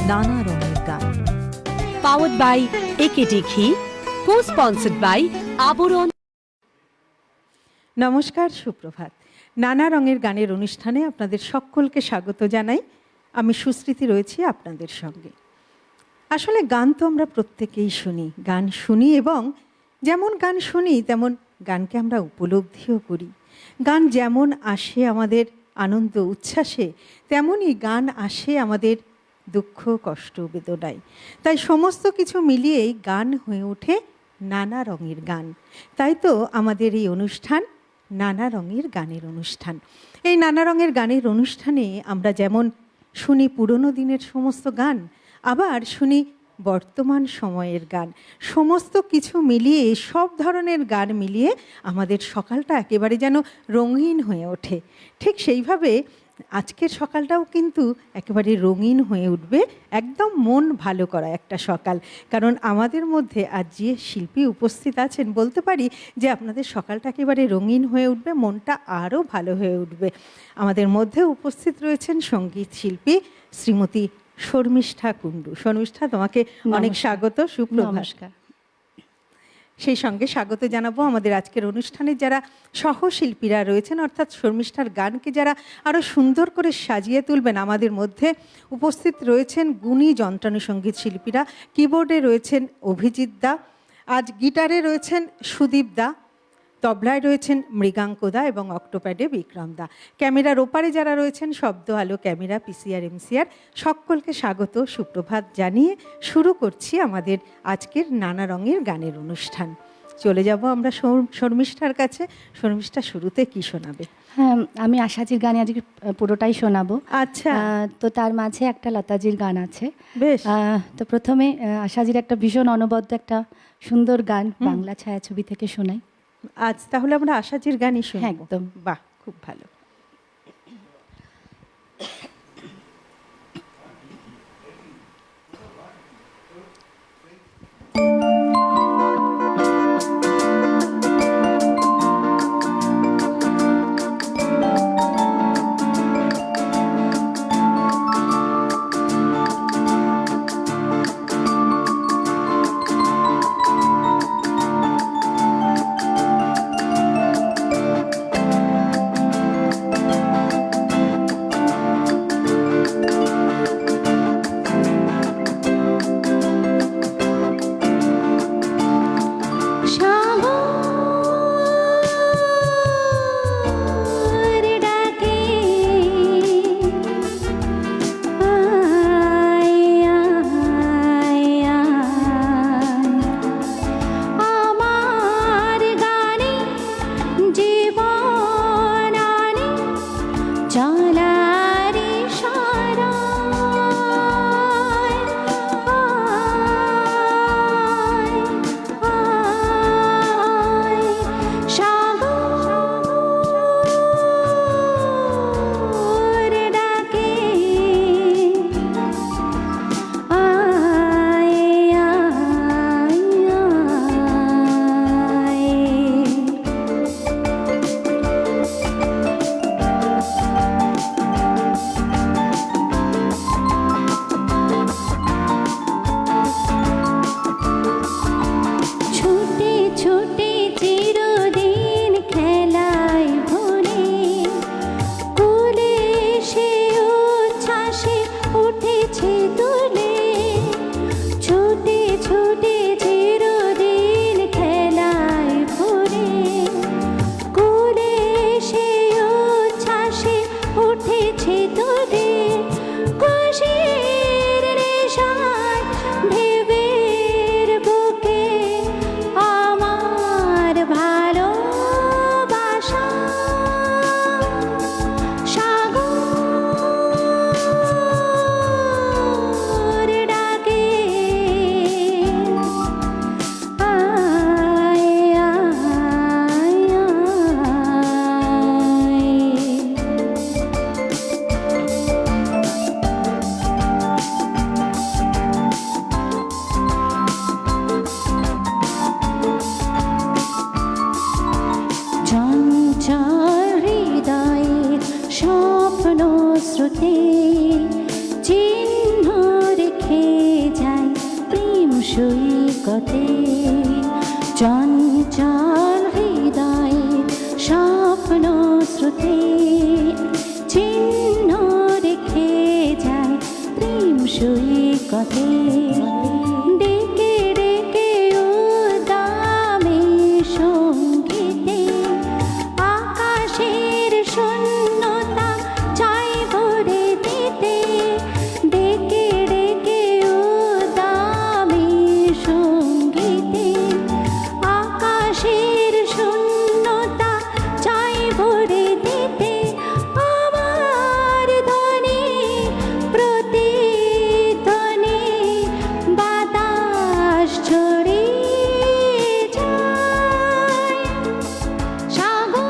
নানা রঙের গান। পাওয়ার্ড বাই একেডি ঘি, কো-স্পন্সর্ড বাই আবরণ। নমস্কার, সুপ্রভাত। নানা রঙের গানের অনুষ্ঠানে আপনাদের সকলকে স্বাগত জানাই। আমি সুস্মৃতি রয়েছি আপনাদের সঙ্গে। আসলে গান তো আমরা প্রত্যেকেই শুনি, গান শুনি এবং যেমন গান শুনি তেমন গানকে আমরা উপলব্ধিও করি। গান যেমন আসে আমাদের আনন্দ উচ্ছ্বাসে, তেমনই গান আসে আমাদের দুঃখ কষ্ট বেদনায়। তাই সমস্ত কিছু মিলিয়েই গান হয়ে ওঠে নানা রঙের গান। তাই তো আমাদের এই অনুষ্ঠান নানা রঙের গানের অনুষ্ঠান। এই নানা রঙের গানের অনুষ্ঠানে আমরা যেমন শুনি পুরনো দিনের সমস্ত গান, আবার শুনি বর্তমান সময়ের গান। সমস্ত কিছু মিলিয়ে, সব ধরনের গান মিলিয়ে আমাদের সকালটা একেবারে যেন রঙিন হয়ে ওঠে। ঠিক সেইভাবে আজকের সকালটাও কিন্তু একেবারে রঙিন হয়ে উঠবে, একদম মন ভালো করা একটা সকাল। কারণ আমাদের মধ্যে আজ যে শিল্পী উপস্থিত আছেন, বলতে পারি যে আপনাদের সকালটা একেবারে রঙিন হয়ে উঠবে, মনটা আরও ভালো হয়ে উঠবে। আমাদের মধ্যে উপস্থিত রয়েছেন সঙ্গীত শিল্পী শ্রীমতী শর্মিষ্ঠা কুণ্ডু। শর্মিষ্ঠা, তোমাকে অনেক স্বাগত, সুপ্রভাত। নমস্কার। সেই সঙ্গে স্বাগত জানাবো আমাদের আজকের অনুষ্ঠানে যারা সহশিল্পীরা রয়েছেন, অর্থাৎ শর্মিষ্ঠার গানকে যারা আরও সুন্দর করে সাজিয়ে তুলবেন। আমাদের মধ্যে উপস্থিত রয়েছেন গুণী যন্ত্রানুসঙ্গীত শিল্পীরা। কিবোর্ডে রয়েছেন অভিজিৎ দা, আজ গিটারে রয়েছেন সুদীপ দা, তবলায় রয়েছেন মৃগাঙ্ক দা এবং অক্টোপ্যাডে বিক্রম দা। ক্যামেরার ওপারে যারা রয়েছেন, শব্দ আলো ক্যামেরা পিসিআর এমসিআর, সকলকে স্বাগত সুপ্রভাত জানিয়ে শুরু করছি আমাদের আজকের নানা রঙের গানের অনুষ্ঠান। চলে যাব আমরা শর্মিষ্ঠার কাছে। শর্মিষ্ঠা, শুরুতে কি শোনাবে? হ্যাঁ, আমি আশাজির গানে আজকে পুরোটাই শোনাবো। আচ্ছা। তো তার মাঝে একটা লতাজির গান আছে। বেশ। তো প্রথমে আশাজির একটা ভীষণ অনবদ্য একটা সুন্দর গান বাংলা ছায়াছবি থেকে শোনাই। আজ তাহলে আমরা আশাজির গানই শুনবো। একদম। বাহ, খুব ভালো। সৈকতে ডেকে ডেকে উদামে সঙ্গীতে আকাশের শূন্যতা চাই ভরে দিতে ডেকে ডেকে উদামে সঙ্গীতে আকাশের শূন্যতা চাই ভরে দিতে আমার ধ্বনি প্রতিধ্বনি বাতাস ছড়িয়ে যায় সাগর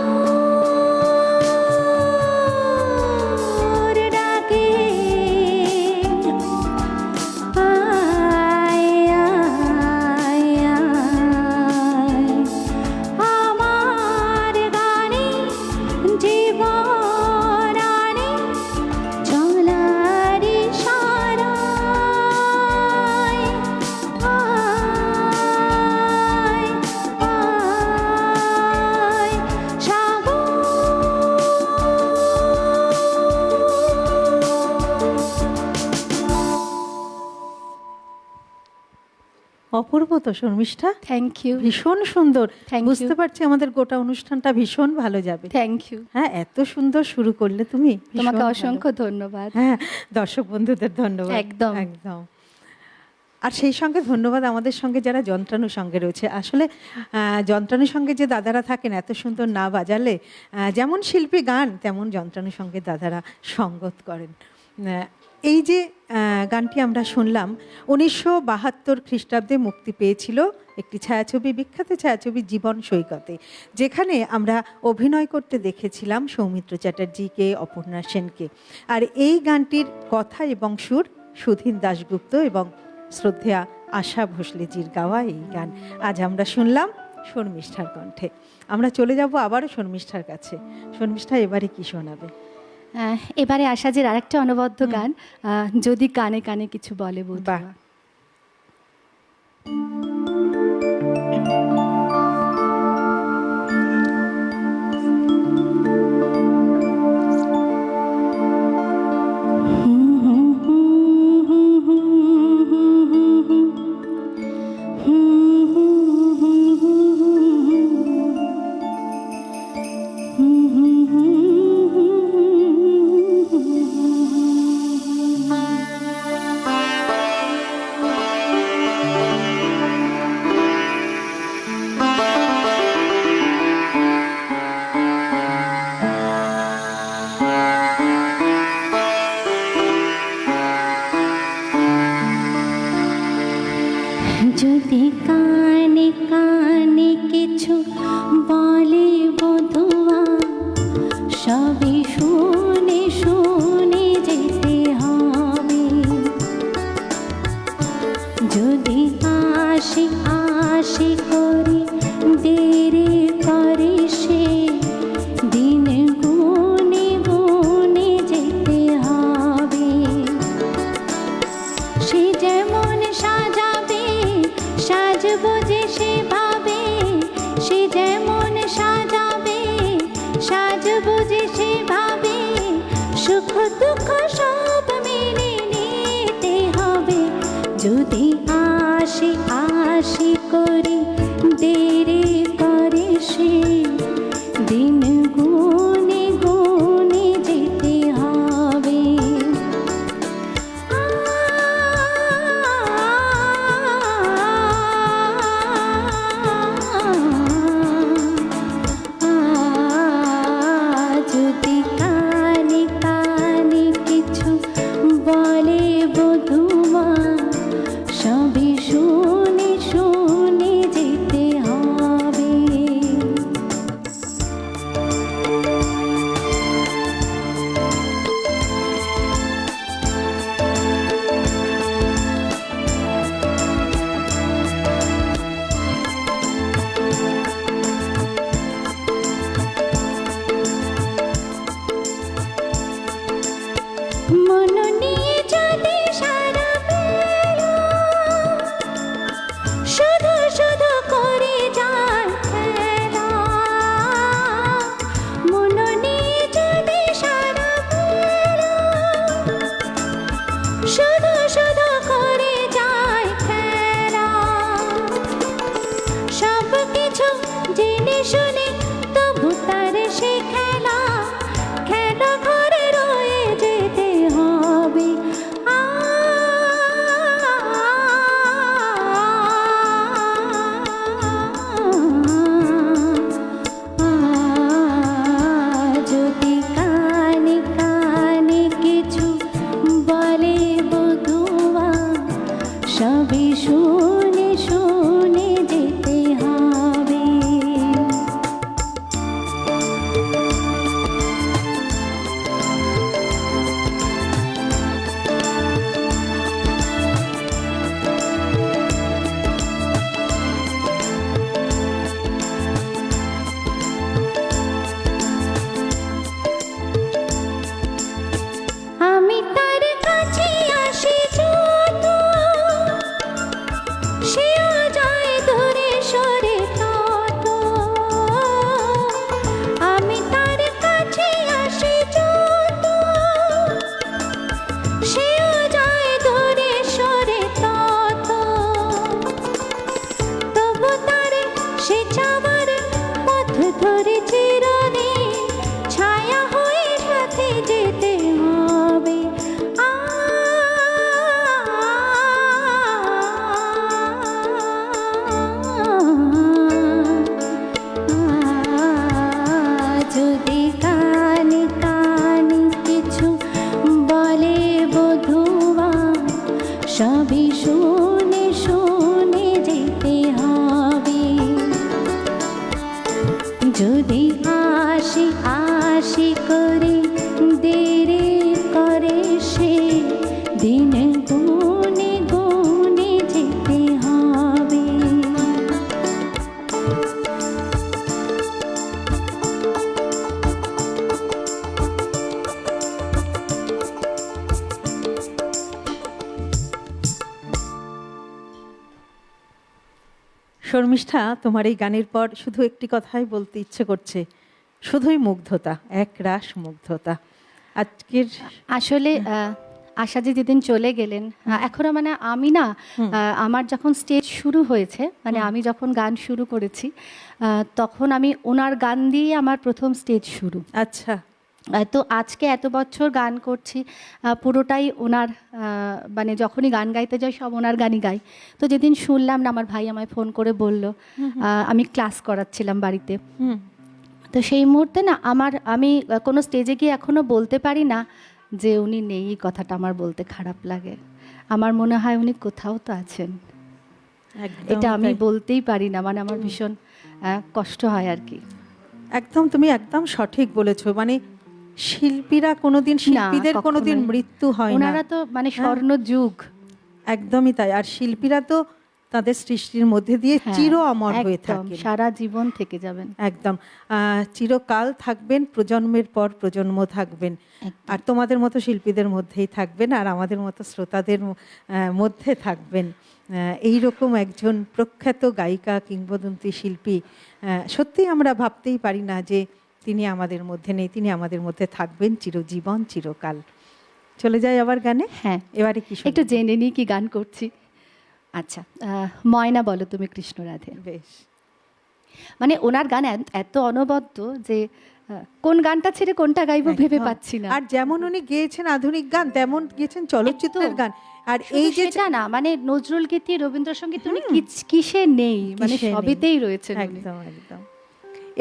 ডাকে আয় আয় আয় আমার গানে জীবন আনে চলার ইশারায় আয় আয় অপূর্ব তো শর্মিষ্ঠা, থ্যাংক ইউ ভীষণ সুন্দর। Thank you. বুঝতে পারছি আমাদের গোটা অনুষ্ঠানটা ভীষণ ভালো যাবে। থ্যাংক ইউ হ্যাঁ, এত সুন্দর শুরু করলে তুমি, ভীষণ তোমাকে ভালো। অসংখ্য ধন্যবাদ। হ্যাঁ, দর্শক বন্ধুদের ধন্যবাদ। একদম। একদম। আর সেই সঙ্গে ধন্যবাদ আমাদের সঙ্গে যারা যন্ত্রাণু সঙ্গে রয়েছে। আসলে যন্ত্রাণু সঙ্গে যে দাদারা থাকেন, এত সুন্দর না বাজালে যেমন শিল্পী গান, তেমন যন্ত্রাণু সঙ্গে দাদারা সঙ্গত করেন। এই যে গানটি আমরা শুনলাম 1972 খ্রিস্টাব্দে মুক্তি পেয়েছিল একটি ছায়াছবি, বিখ্যাত ছায়াছবি জীবন সৈকতে, যেখানে আমরা অভিনয় করতে দেখেছিলাম সৌমিত্র চ্যাটার্জিকে, অপর্ণা সেনকে। আর এই গানটির কথা এবং সুর সুধীন দাশগুপ্ত এবং শ্রদ্ধেয়া আশা ভোসলেজির গাওয়া এই গান আজ আমরা শুনলাম শর্মিষ্ঠার কণ্ঠে। আমরা চলে যাব আবারও শর্মিষ্ঠার কাছে। শর্মিষ্ঠা, এবারে কি শোনাবে? এবারে আশাজির আরেকটা অনবদ্য গান, যদি কানে কানে কিছু বলে বাহ। বধূয়া। যদি কানে কানে কিছু বলে বধুয়া, সবই শুনে শুনে যেতে হবে। যদি আশি আশি করে দেরি করে সে, দিন গুনে গুনে যেতে হবে। সে যেমন সাজাবে সাজবো যে সেভাবে, সে যেমন সাজাবে সাজবো যে সেভাবে, সুখ দুঃখ সব মেনে নিতে হবে। যদি আশি আশি করে দেরি করে সে, দিন গুনে গুনে যেতে হবে। যদি কানে কানে কিছু বলে বধুমা, সবই শুনে শুনে সবই শুনে শুনে যেতে হবে। আমি তার কাছে আসি যত, সেও যায় দূরে সরে তত। আমি তার কাছে আসি যত, সেও যায় দূরে সরে তত। তবু তারে সে যাবার পথ ধরে চিরদিন ছায়া হয়ে সাথে যেতে হবে। যদি কানে কানে কিছু বলে বধুয়া, সবই শুনে শুনে যেতে হবে। যদি আসি আসি করে দেরি করে সে, দিন গুনে গুনে যেতে হবে। শর্মিষ্ঠা, তোমার এই গানের পর শুধু একটি কথাই বলতে ইচ্ছে করছে, শুধুই মুগ্ধতা, এক রাস মুগ্ধতা। আজকের আসলে আশাজি যেদিন চলে গেলেন, এখনো মানে আমি না, আমার যখন স্টেজ শুরু হয়েছে, মানে আমি যখন গান শুরু করেছি, তখন আমি ওনার গান দিয়ে আমার প্রথম স্টেজ শুরু। আচ্ছা, তো আজকে এত বছর গান করছি, পুরোটাই ওনার, মানে যখনই গান গাইতে যাই সব ওনার গানই গাই। তো যেদিন শুনলাম না, আমার ভাই আমায় ফোন করে বলল, আমি ক্লাস করাচ্ছিলাম বাড়িতে, তো সেই মুহূর্তে না আমি কোনো স্টেজে গিয়ে এখনো বলতে পারি না যে উনি নেই। এই কথাটা আমার বলতে খারাপ লাগে। আমার মনে হয় উনি কোথাও তো আছেন, এটা আমি বলতেই পারি না, মানে আমার ভীষণ কষ্ট হয় আর কি। একদম, তুমি একদম সঠিক বলেছো। মানে শিল্পীরা কোনোদিন, শিল্পীদের কোনোদিন মৃত্যু হয় না। ওনারা তো মানে স্বর্ণ যুগ, একদমই তাই। আর শিল্পীরা তো তাদের সৃষ্টির মধ্যে দিয়ে চির অমর হয়ে থাকেন, সারা জীবন থেকে যাবেন। একদম চিরকাল থাকবেন, প্রজন্মের পর প্রজন্ম থাকবেন। আর তোমাদের মতো শিল্পীদের মধ্যেই থাকবেন, আর আমাদের মতো শ্রোতাদের মধ্যে থাকবেন। এই রকম একজন প্রখ্যাত গায়িকা, কিংবদন্তি শিল্পী, সত্যি আমরা ভাবতেই পারি না যে তিনি আমাদের মধ্যে নেই। তিনি আমাদের মধ্যে থাকবেন চিরজীবন, চিরকাল। চলে যাই আবার গানে। হ্যাঁ, এবারে কি একটু জেনে নিই কি গান করছি। আচ্ছা, ময়না বলো তুমি কৃষ্ণ রাধে। বেশ, মানে ওনার গান এত অনবদ্য যে কোন গানটা ছেড়ে কোনটা গাইবো ভেবে পাচ্ছি না। আর যেমন উনি গেয়েছেন আধুনিক গান, তেমন গেয়েছেন চলচ্চিত্রের গান। আর এই যে সেটা না, মানে নজরুল গীতি, রবীন্দ্রসঙ্গীত, উনি কিসে নেই, মানে সবেতেই রয়েছেন। একদম একদম।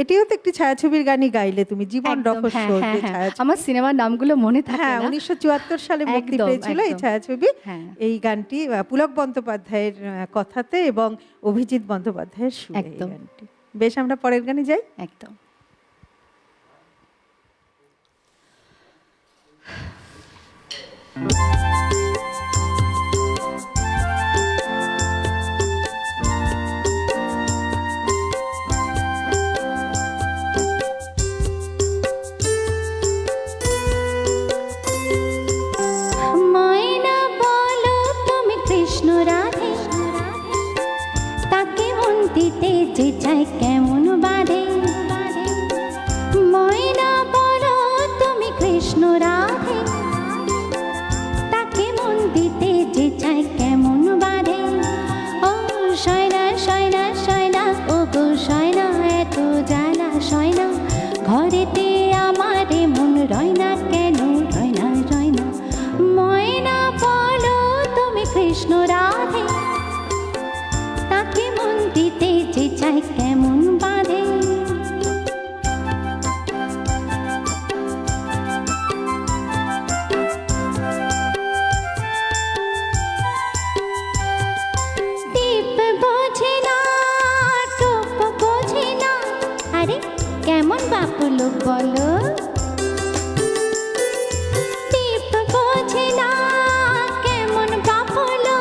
এটিও তো একটি ছায়াছবির গানই গাইলে তুমি, জীবন রহস্য। আমার সিনেমার নামগুলো মনে থাকে না। 1974 সালে মুক্তি পেয়েছিল এই ছায়াছবি। এই গানটি পুলক বন্দ্যোপাধ্যায়ের কথাতে এবং অভিজিৎ বন্দ্যোপাধ্যায়ের সুরে এই গানটি। বেশ, আমরা পরের গানে যাই। একদম। ময়না বলো তুমি কৃষ্ণ রাধে, তাকে মন দিতে যে চায় কেমন বাড়ে। ময়না বলো তুমি কৃষ্ণ রাধে, তাকে মন দিতে যে চায় কেমন বাড়ে। ও সয়না সয়না সয়না, ও গো সয়না, এত জ্বালা সয়না, ঘরেতে আমার মন রয় না কেন, রয় না রয় না। ময়না বলো তুমি কৃষ্ণ রাধে, তাকে মন দিতে যে চায় কেমন বাঁধে। বলো টিপ বোঝে না কেমন বাপ হলো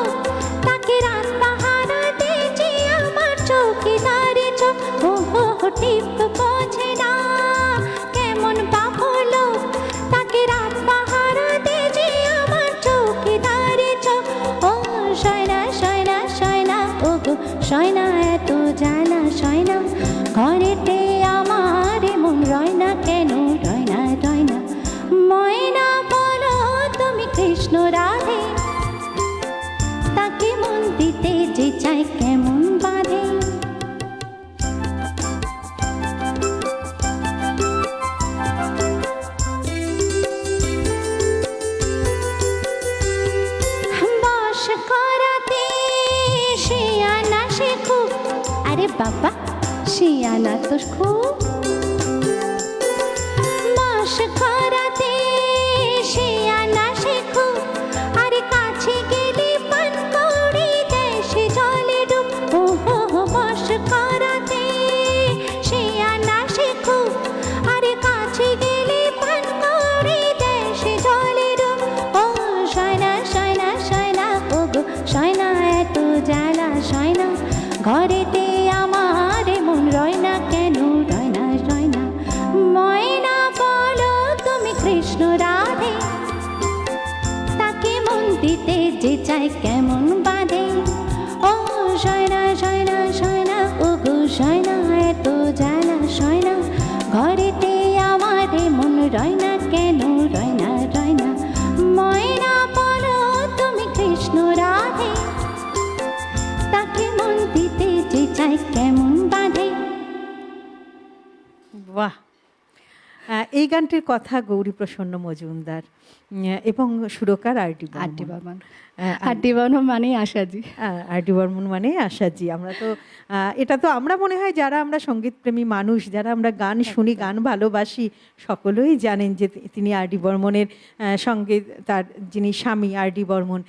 তাকে রাত পাহারা দিয়েছি আমার চৌকিদারি চোখ ও হো হো টিপ বোঝে না কেমন বাপ হলো তাকে রাত পাহারা দিয়েছি আমার চৌকিদারি চোখ ও শয়না শয়না শয়না ও গো শয়না এত জানা শয়না ঘরেতে আমার মন রয় না কেন রয় না রয় না ময়না বলো তুমি কৃষ্ণ রাধে তাকে মন দিতে যে চায় কেমন বাঁধে বশ করাতে সে আনা শেখো আরে বাবা সে আনা তো খুব বশ করাতে সে আনা শেখো আরে কাছে গেলে পান করি দেশে জলে ডুব ও হো হো বশ করাতে সে আনা শেখো আরে কাছে গেলে পান করি দেশে জলে ডুব ও শয়না শয়না শয়না ও গো শয়না এত জ্বালা শয়না ঘরেতে আমার মন রয় না কেন রয় না রয় না ময়না বলো তুমি কৃষ্ণ রাধে তাকে মন দিতে যে চায় কেমন বাঁধে ও শয়না শয়না শয়না ও গো শয়না এত জ্বালা শয়না ঘরেতে আমার মন রয় না কেন রয় না রয় না ময়না বলো তুমি কৃষ্ণ রাধে তাকে মন দিতে যে চায় কেমন বাঁধে বাহ! এই গানটির কথা গৌরীপ্রসন্ন মজুমদার এবং সুরকার RD. RD. Barman RD. Barman মানে আশাজি আর.ডি. বর্মন মানে আশাজি। আমরা তো এটা তো আমরা মনে হয় যারা আমরা সঙ্গীতপ্রেমী মানুষ, যারা আমরা গান শুনি, গান ভালোবাসি, সকলেই জানেন যে তিনি আর.ডি. বর্মনের সঙ্গে তার যিনি স্বামী আর.ডি. বর্মন,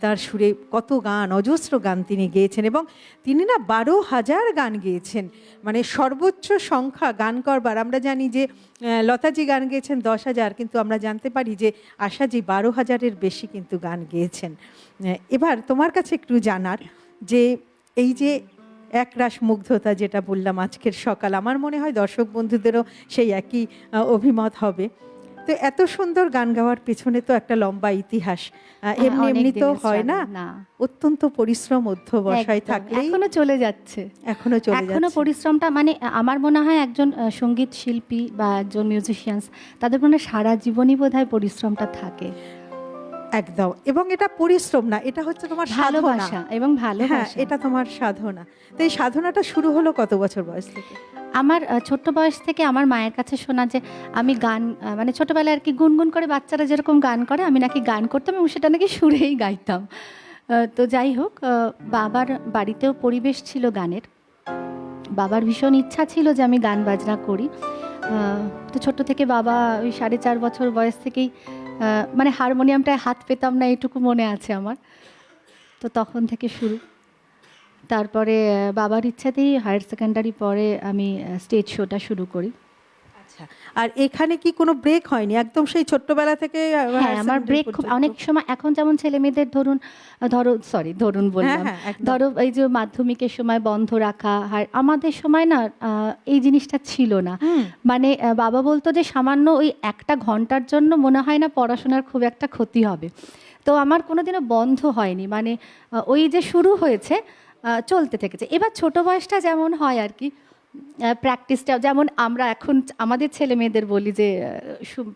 তার সুরে কত গান, অজস্র গান তিনি গেয়েছেন এবং তিনি না 12,000 গান গেয়েছেন, মানে সর্বোচ্চ সংখ্যা গান করবার। আমরা জানি যে লতাজি গান গেয়েছেন 10,000, কিন্তু আমরা জানতে পারি যে আশাজি 12,000-এর বেশি কিন্তু গান গেয়েছেন। এবার তোমার কাছে একটু জানার যে এই যে একরাশ মুগ্ধতা যেটা বললাম আজকের সকাল, আমার মনে হয় দর্শক বন্ধুদেরও সেই একই অভিমত হবে। তো এত সুন্দর গান গাওয়ার পেছনে তো একটা লম্বা ইতিহাস, এমনি এমনি তো হয় না, অত্যন্ত পরিশ্রম অধ্যবসায় থাকলেই এখনো চলে যাচ্ছে, এখনো পরিশ্রমটা, মানে আমার মনে হয় একজন সঙ্গীত শিল্পী বা একজন মিউজিশিয়ানস তাদের মনে সারা জীবনই বোধহয় পরিশ্রমটা থাকে। একদম, এবং এটা পরিশ্রম না, এটা হচ্ছে তোমার ভালোবাসা এবং ভালোবাসা, এটা তোমার সাধনা। তো এই সাধনাটা শুরু হলো কত বছর বয়স থেকে? আমার ছোট্ট বয়স থেকে আমার মায়ের কাছে শোনা যে আমি গান, মানে ছোটবেলায় আর কি গুনগুন করে বাচ্চারা যেরকম গান করে আমি নাকি গান করতাম এবং সেটা নাকি সুরেই গাইতাম। তো যাই হোক, বাবার বাড়িতেও পরিবেশ ছিল গানের, বাবার ভীষণ ইচ্ছা ছিল যে আমি গান বাজনা করি। তো ছোট্ট থেকে বাবা ওই 4.5 বছর বয়স থেকেই মানে হারমোনিয়ামটায় হাত পেতাম না এটুকু মনে আছে আমার। তো তখন থেকে শুরু। তারপরে বাবার ইচ্ছাতেই হায়ার সেকেন্ডারি পরে আমি স্টেজ শোটা শুরু করি। আচ্ছা, আর এখানে কি কোনো ব্রেক হয়নি একদম সেই ছোট্টবেলা থেকে? হ্যাঁ, আমার ব্রেক খুব অনেক সময়, এখন যেমন ছেলে মেয়েদের ধরুন বললাম, ধরো এই যে মাধ্যমিকের সময় বন্ধ রাখা, আর আমাদের সময় না এই জিনিসটা ছিল না। মানে বাবা বলতো যে সামান্য ওই 1 ঘন্টার জন্য মনে হয় না পড়াশোনার খুব একটা ক্ষতি হবে। তো আমার কোনোদিনও বন্ধ হয়নি, মানে ওই যে শুরু হয়েছে চলতে থেকেছে। এবার ছোট বয়সটা যেমন হয় আর কি, প্র্যাকটিসটা যেমন আমরা এখন আমাদের ছেলে মেয়েদের বলি যে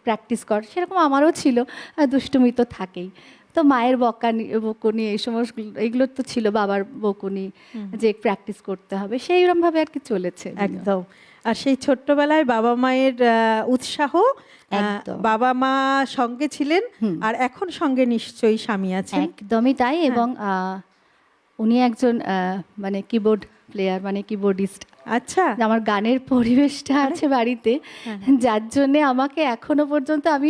প্র্যাকটিস কর, সেরকম আমারও ছিল, দুষ্টুমি তো থাকেই। তো মায়ের বকুনি এই সমস্ত এগুলো তো ছিল, বাবার বকুনি যে প্র্যাকটিস করতে হবে, সেইরকমভাবে আর কি চলেছে একদম। আর সেই ছোট্টবেলায় বাবা মায়ের উৎসাহ, বাবা মা সঙ্গে ছিলেন, আর এখন সঙ্গে নিশ্চয়ই স্বামী আছেন। একদমই তাই। এবং উনি একজন মানে কিবোর্ড প্লেয়ার, মানে কিবোর্ডিস্ট। আচ্ছা, আমার গানের পরিবেশটা আছে বাড়িতে, যার জন্যে আমাকে এখনো পর্যন্ত আমি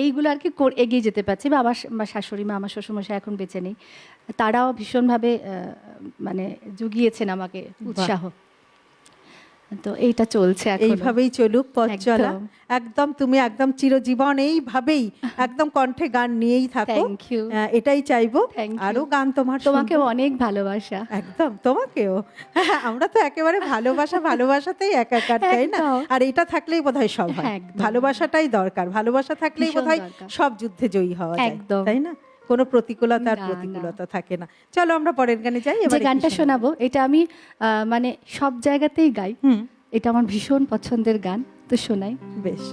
এইগুলো আর কি এগিয়ে যেতে পারছি। বা আমার শাশুড়ি মা, আমার শ্বশুরমশাই এখন বেঁচে নেই, তারাও ভীষণভাবে মানে জুগিয়েছেন আমাকে উৎসাহ। তো এইটা চলছে এখন। এইভাবেই চলুক পথ চলা। একদম। একদম তুমি একদম চিরজীবন এইভাবেই একদম কণ্ঠে গান নিয়েই থাকো। Thank you. এটাই চাইবো। Thank you. আরো গান তোমাকে শুনবো। অনেক ভালোবাসা। একদম তোমাকেও। আমরা তো একেবারে ভালোবাসাতেই একাকার, তাই না? একদম। আর এটা থাকলেই বোধহয় সব হয়। একদম। ভালোবাসাটাই দরকার, ভালোবাসা থাকলেই ভীষণ বোধহয় দরকার। সব যুদ্ধে জয়ী হওয়া যায়, একদম। তাই না? কোনো প্রতিকূলতা আর না, প্রতিকূলতা থাকে না। চলো আমরা পরের গানে যাই। যে এবারে কি গানটা শোনাবো এটা আমি মানে সব জায়গাতেই গাই। হুম, এটা আমার ভীষণ পছন্দের গান, তো শোনাই। বেশ।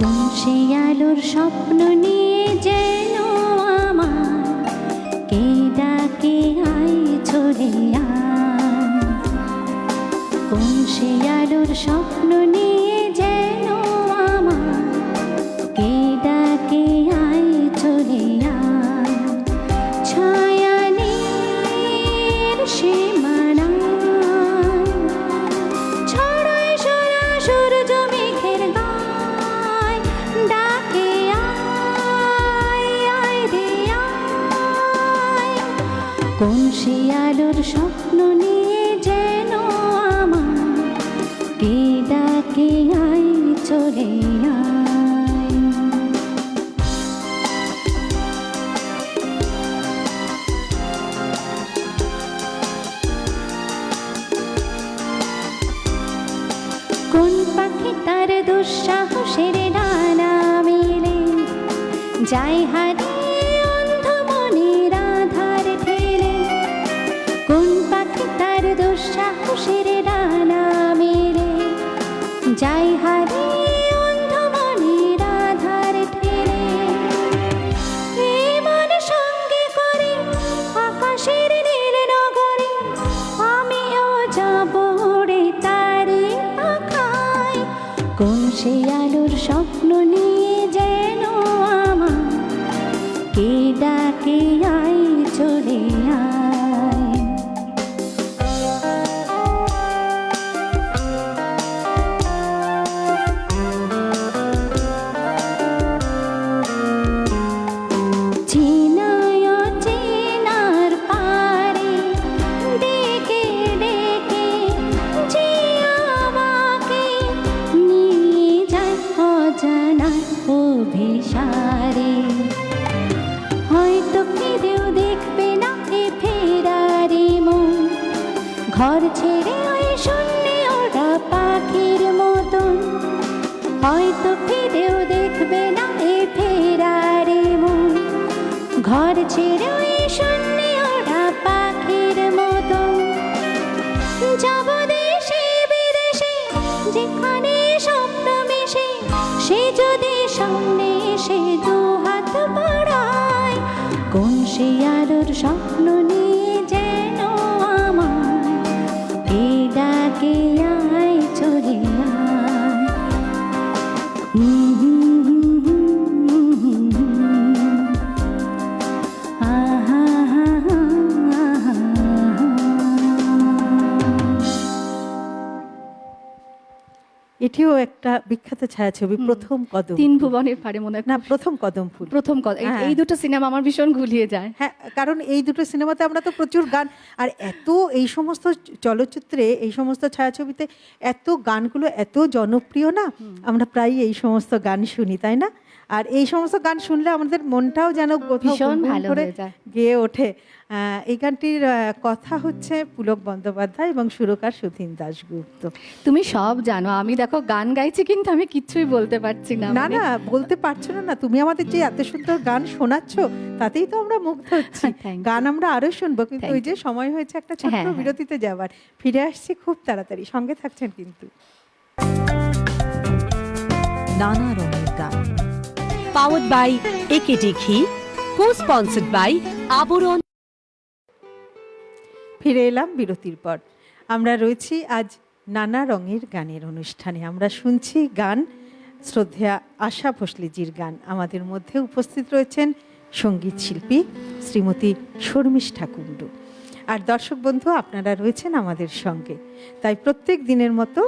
কোন সে আলোর স্বপ্ন নিয়ে যেন আমার কে ডাকে আয় চলে আয়। কোন সে আলোর স্বপ্ন নিয়ে যেন আমার কে ডাকে আয় চলে আয়। ছায়ানীর সীমানায় ছড়ায় সোনা সূর্য মেঘের গায়। ডাকে আয় আয় রে আয়। কোন সে আলোর স্বপ্ন নিয়ে যেন আমার কে ডাকে আয় চলে আয়। কোন পাখি তার দুঃসাহসের ডানা মেলে যায় হারিয়ে অন্ধ মনের আধার ঠেলে। কোন পাখি তার দুঃসাহসের ডানা মেলে যায় হারিয়ে অন্ধ মনের আধার ঠেলে। এই মন সঙ্গে করে আকাশের নীল নগরে আমিও যাব রে তারি পাখায়। কোন সে আলোর স্বপ্ন নিয়ে যেন আমার কে ডাকে আয় চলে আয়। চেনায় অচেনার পারে ডেকে ডেকে যে আমাকে নিয়ে যায় অজানার অভিসারে। হয়তো ফিরেও দেখবে না এ ফেরারি মন, ঘর ছেড়ে ওই শূন্যে ওরা পাখির মতন। হয়তো ফিরেও দেখবে না এ ফেরারি মন, ঘর ছেড়ে ওই শূন্যে ওরা পাখির মতন। যাব দেশে বিদেশে যেখানে স্বপ্ন মিশে, সে যদি সামনে এসে দু হাত বাড়ায়। কোন সে আলোর স্বপ্ন নিয়ে যেন আমার কে ডাকে আয় চলে আয়। আহা হা হা হা। এটিও একটা বিখ্যাত ছায়াছবি, প্রথম কদম। তিন ভুবনের পারে মনে হয় না, প্রথম কদম ফুল। প্রথম কথা। হ্যাঁ। এই দুটো সিনেমা আমার ভীষণ ঘুলিয়ে যায়। হ্যাঁ, কারণ এই দুটো সিনেমাতে আমরা তো প্রচুর গান, আর এত এই সমস্ত চলচ্চিত্রে, এই সমস্ত ছায়াছবিতে এত গানগুলো এত জনপ্রিয় না, আমরা প্রায়ই এই সমস্ত গান শুনি, তাই না? আর এই সমস্ত গান শুনলে আমাদের মনটাও যেন কোথাও ভীষণ গুনগুন ভালো করে হয়ে যায়। গেয়ে ওঠে। এই গানটির কথা হচ্ছে পুলক বন্দ্যোপাধ্যায় এবং সুরকার সুধীন দাশগুপ্ত। তুমি সব জানো, আমি দেখো গান গাইছি কিন্তু আমি কিচ্ছুই বলতে পারছি না। না মানে না, বলতে পারছো না, তুমি আমাদের যে এত সুন্দর গান শোনাচ্ছ তাতেই তো আমরা মুগ্ধ হচ্ছি। Thank you. গান আমরা আরো শুনবো, কিন্তু Thank ওই যে সময় হয়েছে একটা ছোট্ট হ্যাঁ, হ্যাঁ। বিরতিতে যাবার। ফিরে আসছি খুব তাড়াতাড়ি, সঙ্গে থাকছেন কিন্তু। নানা রঙের গান, পাওয়ার্ড বাই একেডি ঘি, co-sponsored by আবরণ। ফিরে এলাম বিরতির পর। আমরা রয়েছি আজ নানা রঙের গানের অনুষ্ঠানে। আমরা শুনছি গান, শ্রদ্ধেয়া আশা ভোসলেজির গান। আমাদের মধ্যে উপস্থিত রয়েছেন সঙ্গীত শিল্পী শ্রীমতী শর্মিষ্ঠা কুণ্ডু। আর দর্শক বন্ধু, আপনারা রয়েছেন আমাদের সঙ্গে। তাই প্রত্যেক দিনের মতো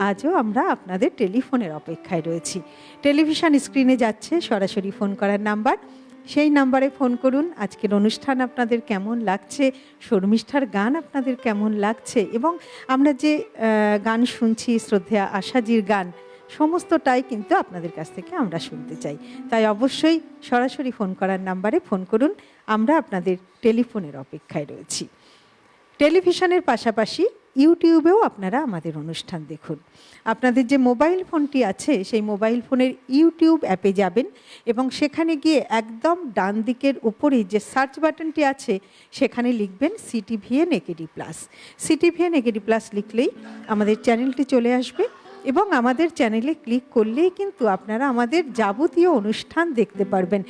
আজও আমরা আপনাদের টেলিফোনের অপেক্ষায় রয়েছি। টেলিভিশন স্ক্রিনে যাচ্ছে সরাসরি ফোন করার নাম্বার, সেই নাম্বারে ফোন করুন। আজকের অনুষ্ঠান আপনাদের কেমন লাগছে, শর্মিষ্ঠার গান আপনাদের কেমন লাগছে, এবং আমরা যে গান শুনছি শ্রদ্ধেয়া আশাজির গান, সমস্তটাই কিন্তু আপনাদের কাছ থেকে আমরা শুনতে চাই। তাই অবশ্যই সরাসরি ফোন করার নাম্বারে ফোন করুন। আমরা আপনাদের টেলিফোনের অপেক্ষায় রয়েছি। টেলিভিশনের পাশাপাশি ইউটিউবেও আপনারা আমাদের অনুষ্ঠান দেখুন। আপনাদের যে মোবাইল ফোনটি আছে, সেই মোবাইল ফোনের ইউটিউব অ্যাপে যাবেন এবং সেখানে গিয়ে একদম ডান দিকের উপরেই যে সার্চ বাটনটি আছে, সেখানে লিখবেন CTVN AKD+। CTVN AKD+ লিখলেই আমাদের চ্যানেলটি চলে আসবে এবং আমাদের চ্যানেলে ক্লিক করলেই কিন্তু আপনারা আমাদের যাবতীয় অনুষ্ঠান দেখতে পারবেন।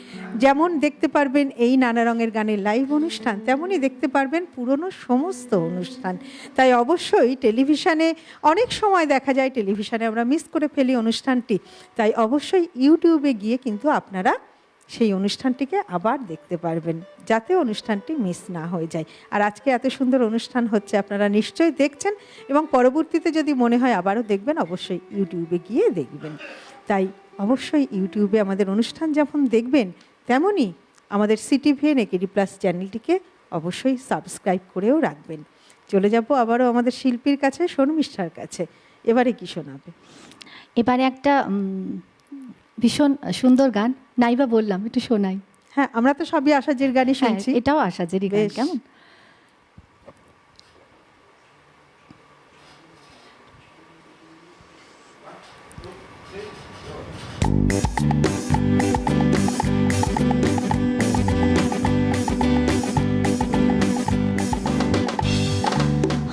যেমন দেখতে পারবেন এই নানা রঙের গানের লাইভ অনুষ্ঠান, তেমনই দেখতে পারবেন পুরনো সমস্ত অনুষ্ঠান। তাই অবশ্যই টেলিভিশনে অনেক সময় দেখা যায় টেলিভিশনে আমরা মিস করে ফেলি অনুষ্ঠানটি, তাই অবশ্যই ইউটিউবে গিয়ে কিন্তু আপনারা সেই অনুষ্ঠানটিকে আবার দেখতে পারবেন, যাতে অনুষ্ঠানটি মিস না হয়ে যায়। আর আজকে এত সুন্দর অনুষ্ঠান হচ্ছে, আপনারা নিশ্চয়ই দেখছেন এবং পরবর্তীতে যদি মনে হয় আবারও দেখবেন, অবশ্যই ইউটিউবে গিয়ে দেখবেন। তাই অবশ্যই ইউটিউবে আমাদের অনুষ্ঠান যখন দেখবেন, তেমনই আমাদের CTVN AKD+ চ্যানেলটিকে অবশ্যই সাবস্ক্রাইব করেও রাখবেন। চলে যাব আবারও আমাদের শিল্পীর কাছে, শর্মিষ্ঠার কাছে। এবারে কি শোনাবে? এবারে একটা ভীষণ সুন্দর গান, নাইবা বললাম একটু শোনাই। হ্যাঁ, আমরা তো সবই আশাজির গানই শুনছি। এটাও আশাজিরই গান। বেশ। কেমন?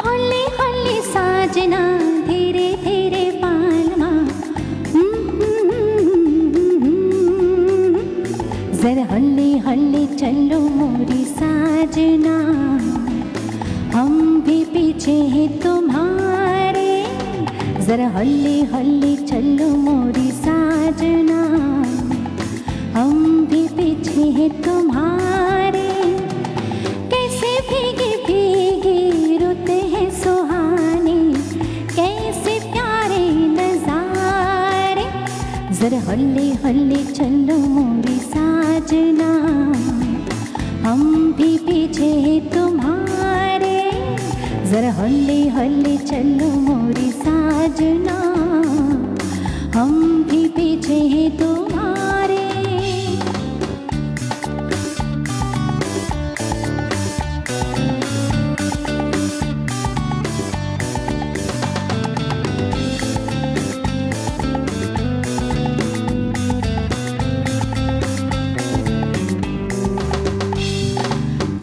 हल्ले हल्ले साजना, धीरे धीरे पालमा, जरा हल्ले हल्ले चलो मोरी साजना, हम भी पीछे हैं तुम्हारे, जरा हल्ले हल्ले चलो मोरी साजना, हम भी पीछे हैं तुम्हारे, कैसे भीगी भीगी रुत है सुहानी, कैसे प्यारे नजारे, जरा हल्ले हल्ले चलो मोरी साजना, हम भी पीछे हैं तुम्हारे, जरा हल्ले हल्ले चलो मोरी साजना, हम भी पीछे हैं तुम्हारे।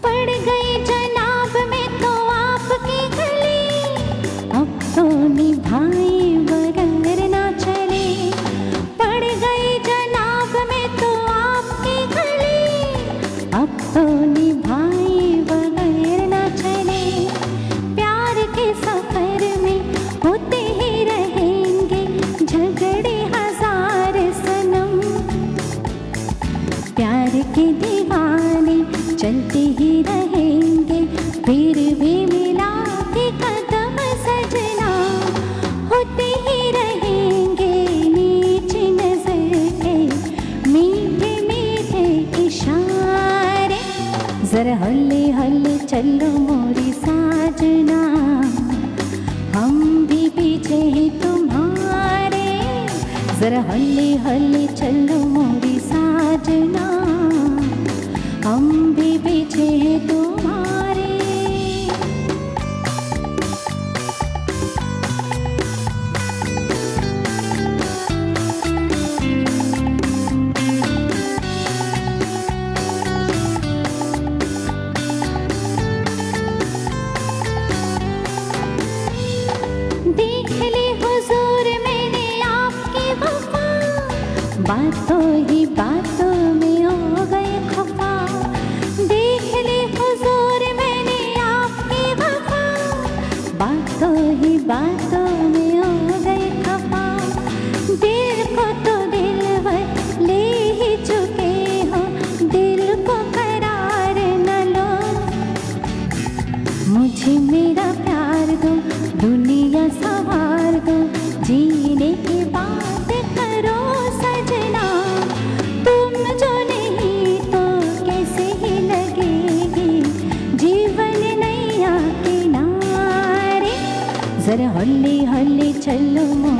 पड़ गई जनाब में तो आपकी गली, अब तो निभाए बगैर ना चले, पड़ गई जनाब में तो आपकी गली, अब तो निभाए बगैर ना चले, प्यार के सफर में होते ही रहेंगे झगड़े हजार सनम, प्यार के दीवाने चलते ही रहेंगे, फिर भी मिला के कदम सजना, होते ही रहेंगे नीचे नजर के मीठे मीठे इशारे, जरा हल्ले हल्ले चलो मोरी साजना, हम भी पीछे हैं तुम्हारे, जरा हल्ले हल्ले चलो मोरी साजना, हम भी पीछे हैं तुम्हारे। देख ली हुजूर मैंने आपकी वफा, बातों ही बातों में हो गए खफा,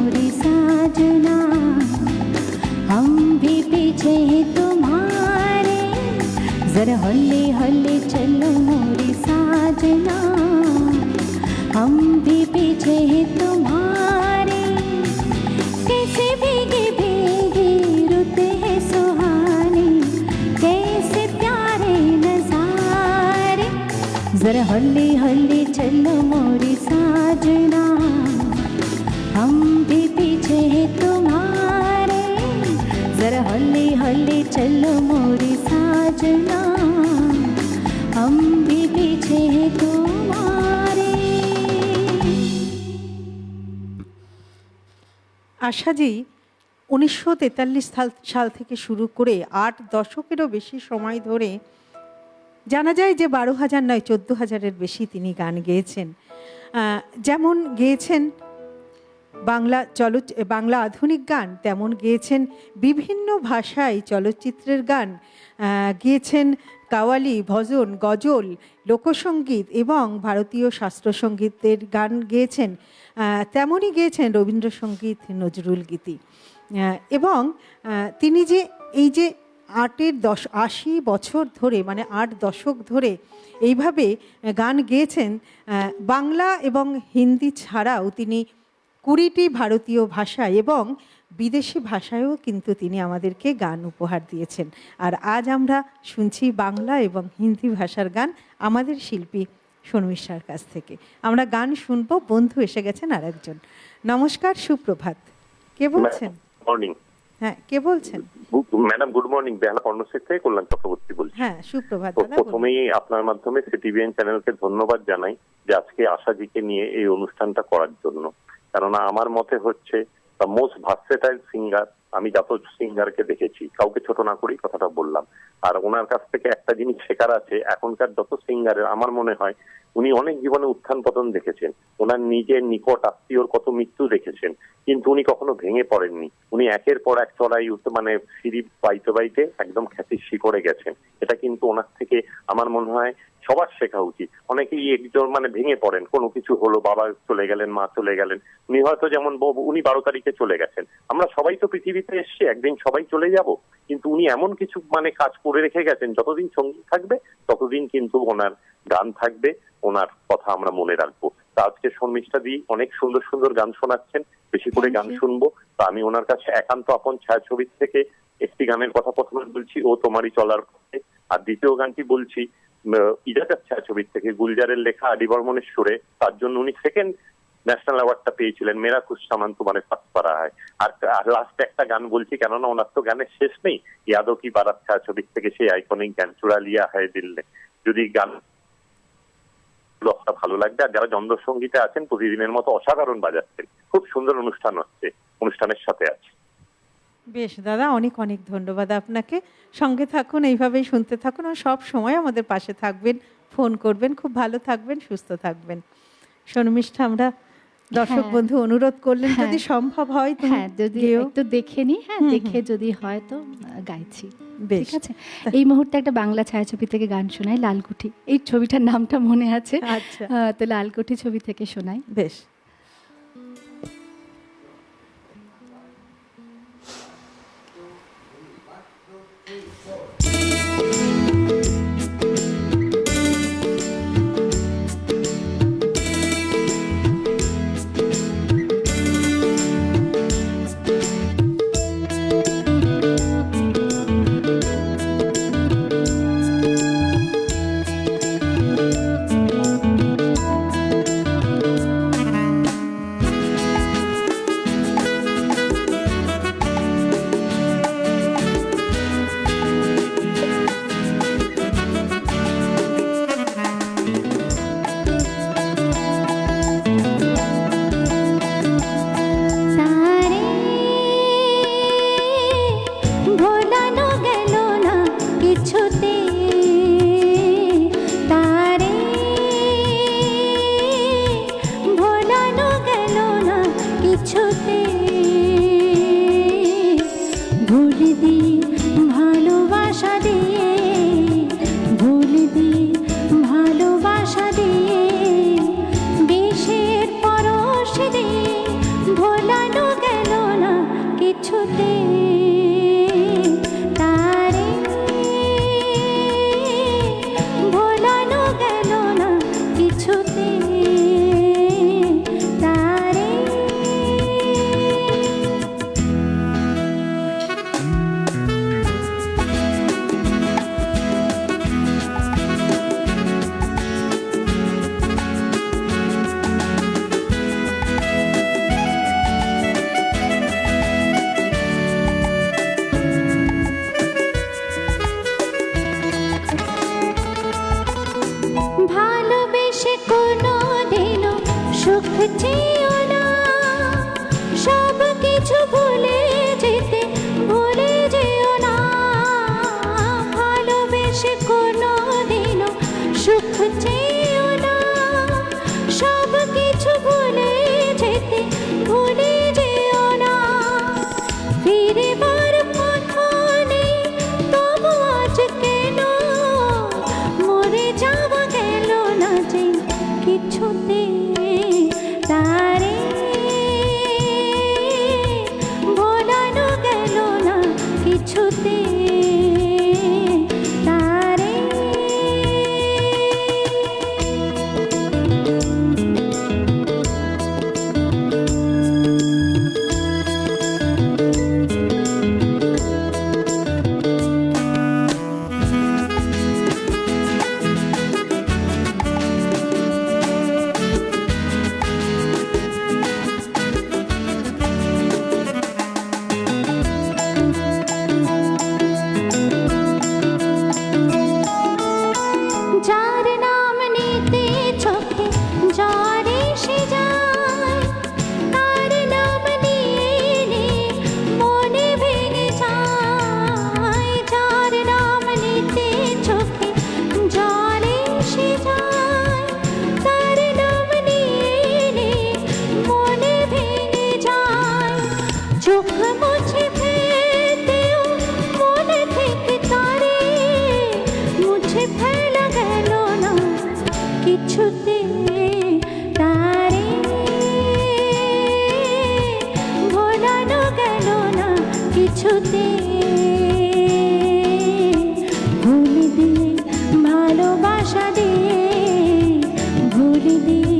मोरे साजना हम भी पीछे हैं तुम्हारे जरा हल्ले हल्ले चलो मोरे साजना हम भी पीछे हैं तुम्हारे कैसे भीगे भीगे रुत है सुहाने कैसे प्यारे नजारे जरा हल्ले हल्ले चलो मोरे साजना हम भी पीछे हैं तुम्हारे जरा हल्ले हल्ले चलो मोरे साजना हम भी पीछे हैं तुम्हारे। আশাজি 1943 সাল থেকে শুরু করে 8 দশকেরও বেশি সময় ধরে জানা যায় যে 12,000 নয় 14,000-এর বেশি তিনি গান গেয়েছেন। যেমন গেয়েছেন বাংলা আধুনিক গান, তেমন গেয়েছেন বিভিন্ন ভাষায় চলচ্চিত্রের গান, গেয়েছেন কাওয়ালি, ভজন, গজল, লোকসঙ্গীত এবং ভারতীয় শাস্ত্রসঙ্গীতের গান গেয়েছেন। তেমনই গেয়েছেন রবীন্দ্রসঙ্গীত, নজরুল গীতি। এবং তিনি যে এই যে 80 বছর ধরে মানে 8 দশক ধরে এইভাবে গান গেয়েছেন, বাংলা এবং হিন্দি ছাড়াও তিনি 20টি ভারতীয় ভাষায় এবং বিদেশি ভাষায়ও কিন্তু তিনি আমাদেরকে গান উপহার দিয়েছেন। আর আজ আমরা শুনছি বাংলা এবং হিন্দি ভাষার গান আমাদের শিল্পী শর্মিষ্ঠার কাছ থেকে। আমরা গান শুনবো, বন্ধু এসে গেছেন আর একজন। নমস্কার, সুপ্রভাত। কে বলছেন? মর্নিং। হ্যাঁ, কে বলছেন? ম্যাডাম গুড মর্নিং, বেহালা কর্ণসেট থেকে কল্যাণ চক্রবর্তী বলছি। হ্যাঁ, সুপ্রভাত দাদা। প্রথমেই আপনার মাধ্যমে সিটিভিএন চ্যানেলকে ধন্যবাদ জানাই যে আজকে আশাজিকে নিয়ে এই অনুষ্ঠানটা করার জন্য। কেননা আমার মতে হচ্ছে দ্য মোস্ট ভার্সেটাইল সিঙ্গার। আমি যত সিঙ্গারকে দেখেছি, কাউকে ছোট না করেই কথাটা বললাম। আর ওনার কাছ থেকে একটা জিনিস শেখার আছে, এখনকার যত সিঙ্গারের আমার মনে হয় উনি অনেক জীবনে উত্থান পতন দেখেছেন, ওনার নিজের নিকট আত্মীয়র কত মৃত্যু দেখেছেন, কিন্তু উনি কখনো ভেঙে পড়েননি। উনি একের পর এক চড়াই মানে সিঁড়ি বাইতে বাইতে একদম খ্যাতির শিখরে গেছেন। এটা কিন্তু ওনার থেকে আমার মনে হয় সবার শেখা উচিত। অনেকেই একজন মানে ভেঙে পড়েন, কোনো কিছু হলো, বাবা চলে গেলেন, মা চলে গেলেন, উনি হয়তো যেমন উনি 12 তারিখে চলে গেছেন। আমরা সবাই তো পৃথিবীতে এসছি, একদিন সবাই চলে যাব, কিন্তু উনি এমন কিছু মানে কাজ করে রেখে গেছেন, যতদিন সঙ্গীত থাকবে ততদিন কিন্তু ওনার গান থাকবে, ওনার কথা আমরা মনে রাখবো। তা আজকে শর্মিষ্ঠা দি অনেক সুন্দর সুন্দর গান শোনাচ্ছেন, বেশি করে গান শুনবো। তা আমি ওনার কাছে একান্ত আপন ছায়াছবির থেকে একটি গানের কথা প্রথমে বলছি, ও তোমারই চলার পথে। আর দ্বিতীয় গানটি বলছি ইজাজার ছায়াছবির থেকে, গুলজারের লেখা, আদি বর্মনের সুরে। তার জন্য উনি সেকেন্ড ন্যাশনাল অ্যাওয়ার্ডটা পেয়েছিলেন, মেরা কুছ সামান তোমারে পাস করা হয়। আর লাস্ট একটা গান বলছি, কেননা ওনার তো গানের শেষ নেই, ইয়াদো কি বারাত ছায়াছবির থেকে সেই আইকনিক গান চুরা লিয়া হায় দিল্লে। যদি গান ভালো লাগবে। আর যারা যন্ত্রসঙ্গীতে আছেন প্রতিদিনের মতো অসাধারণ বাজাচ্ছেন, খুব সুন্দর অনুষ্ঠান হচ্ছে, অনুষ্ঠানের সাথে আছে। বেশ দাদা, অনেক অনেক ধন্যবাদ আপনাকে। সঙ্গে থাকুন, এইভাবেই শুনতে থাকুন, আর সব সময় আমাদের পাশে থাকবেন, ফোন করবেন। খুব ভালো থাকবেন, সুস্থ থাকবেন। শর্মিষ্ঠা, আমরা দর্শক বন্ধু অনুরোধ করলেন যদি সম্ভব হয় তুমি যদি একটু দেখে নি, দেখে যদি হয় তো গাইছি। বেশ, ঠিক আছে। এই মুহূর্তে একটা বাংলা ছায়াছবি থেকে গান শোনাই, লালকুঠি। এই ছবিটার নামটা মনে আছে। আচ্ছা, তো লালকুঠি ছবি থেকে শোনাই। বেশ। ভোলানো কিছুতে তারে ভোলানো গেল না কিছুতে তারে। ভালোবেসে কোনো দিনও সুখ চেয়েও না, সব কিছু ভুলে যেতে ভুলে যেও না। ভালোবেসে কোনো দিনও সুখ চেয়েও না, সব কিছু ভুলে যেতে ভুলে যেও না। ফিরবার পথ নেই তবু আজ কেন মরে যাওয়া গেল না যে কিছুতে তারে ভোলানো গেল না কিছুতে তারে। যার নাম নিতে চোখে জ্বর এসে যায়, তার নাম নিয়ে নিয়ে মনে ভেঙে যায়। যার নাম নিতে চোখে জ্বর এসে যায়, তার নাম নিয়ে নিয়ে মনে ভেঙে যায়। চোখ মুছে ফেলতেও মনে থেকে তারে মুছে ফেলা গেল না কিছুতে তারে ভোলানো গেল না কিছুতে। ভুল দিয়ে ভালোবাসা দিয়ে, ভুল দিয়ে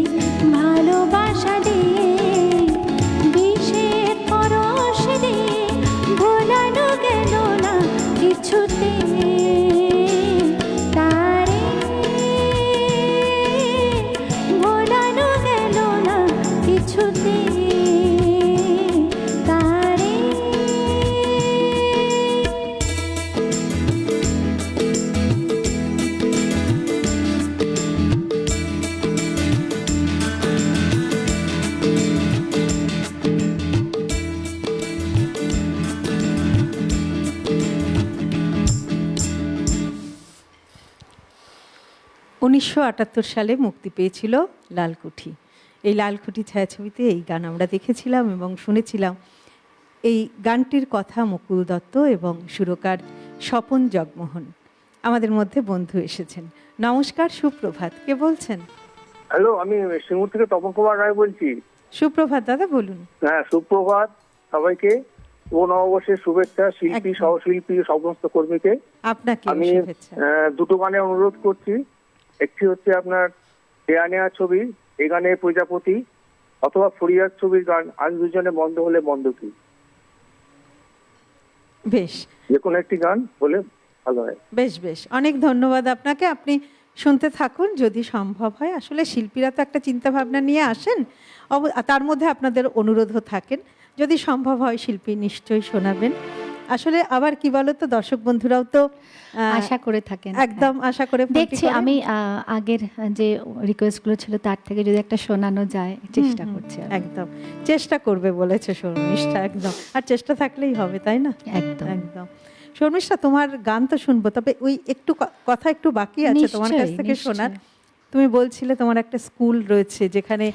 ভালোবাসা দিয়ে, বিষের পরশ দিয়ে ভোলানো গেল না কিছুতে তারে ভোলানো গেল না কিছুতে তারে। 1978 সালে মুক্তি পেয়েছিল লালকুঠি। এই লালকুঠি ছায়াছবিতে এই গান আমরা দেখেছিলাম এবং শুনেছিলাম। এই গানটির কথা মুকুল দত্ত এবং সুরকার স্বপন জগমোহন। আমাদের মধ্যে বন্ধু এসেছেন। নমস্কার, সুপ্রভাত। কে বলছেন? হ্যালো, আমি সিঙ্গুর থেকে তপন কুমার রায় বলছি। সুপ্রভাত দাদা, বলুন। হ্যাঁ, সুপ্রভাত সবাইকে ও নববর্ষের শুভেচ্ছা, শিল্পী একদম। সহশিল্পী সমস্ত কর্মীকে। আপনাকে আমি শুভেচ্ছা। দুটো গানে অনুরোধ করছি। একটি হচ্ছে আপনার দেয়া নেয়া ছবি, এই গানে প্রজাপতি, অথবা ফরিয়ার ছবির গান আজ দুজনে বন্ধ হলে বন্ধ কি। বেশ, যে কোনো একটি গান বলে ভালো হয়। বেশ বেশ, অনেক ধন্যবাদ আপনাকে। আপনি শুনতে থাকুন যদি সম্ভব হয়। আসলে শিল্পীরা তো একটা চিন্তা ভাবনা নিয়ে আসেন, তার মধ্যে আপনাদের অনুরোধও থাকেন। যদি সম্ভব হয় শিল্পী নিশ্চয়ই শোনাবেন। আসলে আবার কি বলতো, দর্শক বন্ধুরাও তো আশা করে থাকেন। একদম আশা করে দেখছি আমি আগের যে রিকোয়েস্টগুলো ছিল তার থেকে যদি একটা শোনানো যায় চেষ্টা করছি। একদম চেষ্টা করবে বলেছে শর্মিষ্ঠা। একদম, আর চেষ্টা থাকলেই হবে, তাই না? একদম একদম। শর্মিষ্ঠা, তোমার গান তো শুনবো, তবে ওই একটু কথা একটু বাকি আছে তোমার কাছ থেকে শোনার। তুমি বলছিলে তোমার একটা স্কুল রয়েছে যেখানে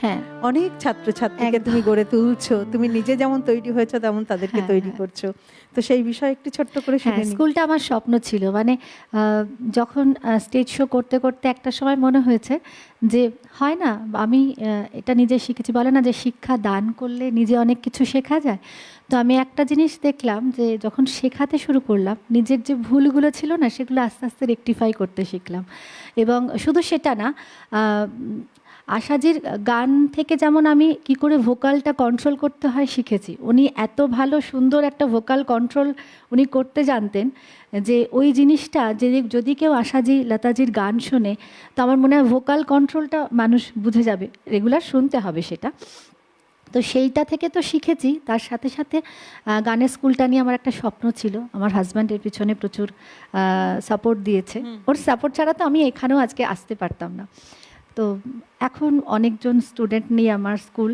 অনেক ছাত্রছাত্রীকে তুমি গড়ে তুলছো। তুমি নিজে যেমন তৈরি হয়েছো তেমন তাদেরকে তৈরি করছো। তো সেই বিষয়ে একটু ছোট্ট করে শুনে নিই। স্কুলটা আমার স্বপ্ন ছিল। মানে যখন স্টেজ শো করতে করতে একটা সময় মনে হয়েছে যে হয় না, আমি এটা নিজে শিখেছি, বলে না যে শিক্ষা দান করলে নিজে অনেক কিছু শেখা যায়। তো আমি একটা জিনিস দেখলাম যে যখন শেখাতে শুরু করলাম, নিজের যে ভুলগুলো ছিল না সেগুলো আস্তে আস্তে রেকটিফাই করতে শিখলাম। এবং শুধু সেটা না, আশাজির গান থেকে যেমন আমি কি করে ভোকালটা কন্ট্রোল করতে হয় শিখেছি। উনি এত ভালো সুন্দর একটা ভোকাল কন্ট্রোল উনি করতে জানতেন যে ওই জিনিসটা যদি কেউ আশাজি লতাজির গান শোনে, তো আমার মনে হয় ভোকাল কন্ট্রোলটা মানুষ বুঝে যাবে, রেগুলার শুনতে হবে সেটা। তো সেইটা থেকে তো শিখেছি, তার সাথে সাথে গানের স্কুলটা নিয়ে আমার একটা স্বপ্ন ছিল। আমার হাজব্যান্ড এর পিছনে প্রচুর সাপোর্ট দিয়েছে, ওর সাপোর্ট ছাড়া তো আমি এখানেও আজকে আসতে পারতাম না। তো এখন অনেকজন স্টুডেন্ট নিয়ে আমার স্কুল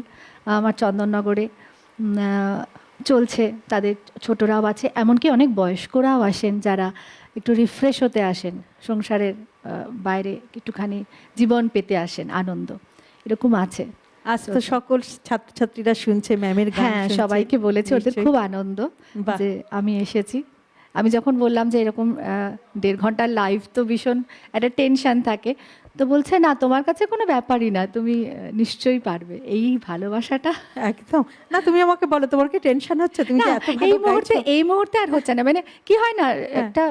আমার চন্দননগরে চলছে, তাদের ছোটরাও আছে, এমনকি অনেক বয়স্করাও আসেন যারা একটু রিফ্রেশ হতে আসেন, সংসারের বাইরে একটুখানি জীবন পেতে আসেন, আনন্দ এরকম আছে। আজ তো সকল ছাত্রছাত্রীরা শুনছে ম্যামের গান। হ্যাঁ, শুনছে। সবাইকে বলেছে, ওদের নিশ্চয়ই। খুব আনন্দ বাহ। যে আমি এসেছি। আমি যখন বললাম যে এরকম 1.5 ঘন্টার লাইভ, তো ভীষণ একটা টেনশন থাকে, তো বলছে না তোমার কাছে কোনো ব্যাপারই না, তুমি নিশ্চয়ই পারবে। এই ভালোবাসাটা একদম না, তুমি আমাকে বলো তোমার কি টেনশন হচ্ছে? তুমি না, যে এত ভালো এই মুহূর্তে আর হচ্ছে না। মানে কি হয় না, একটা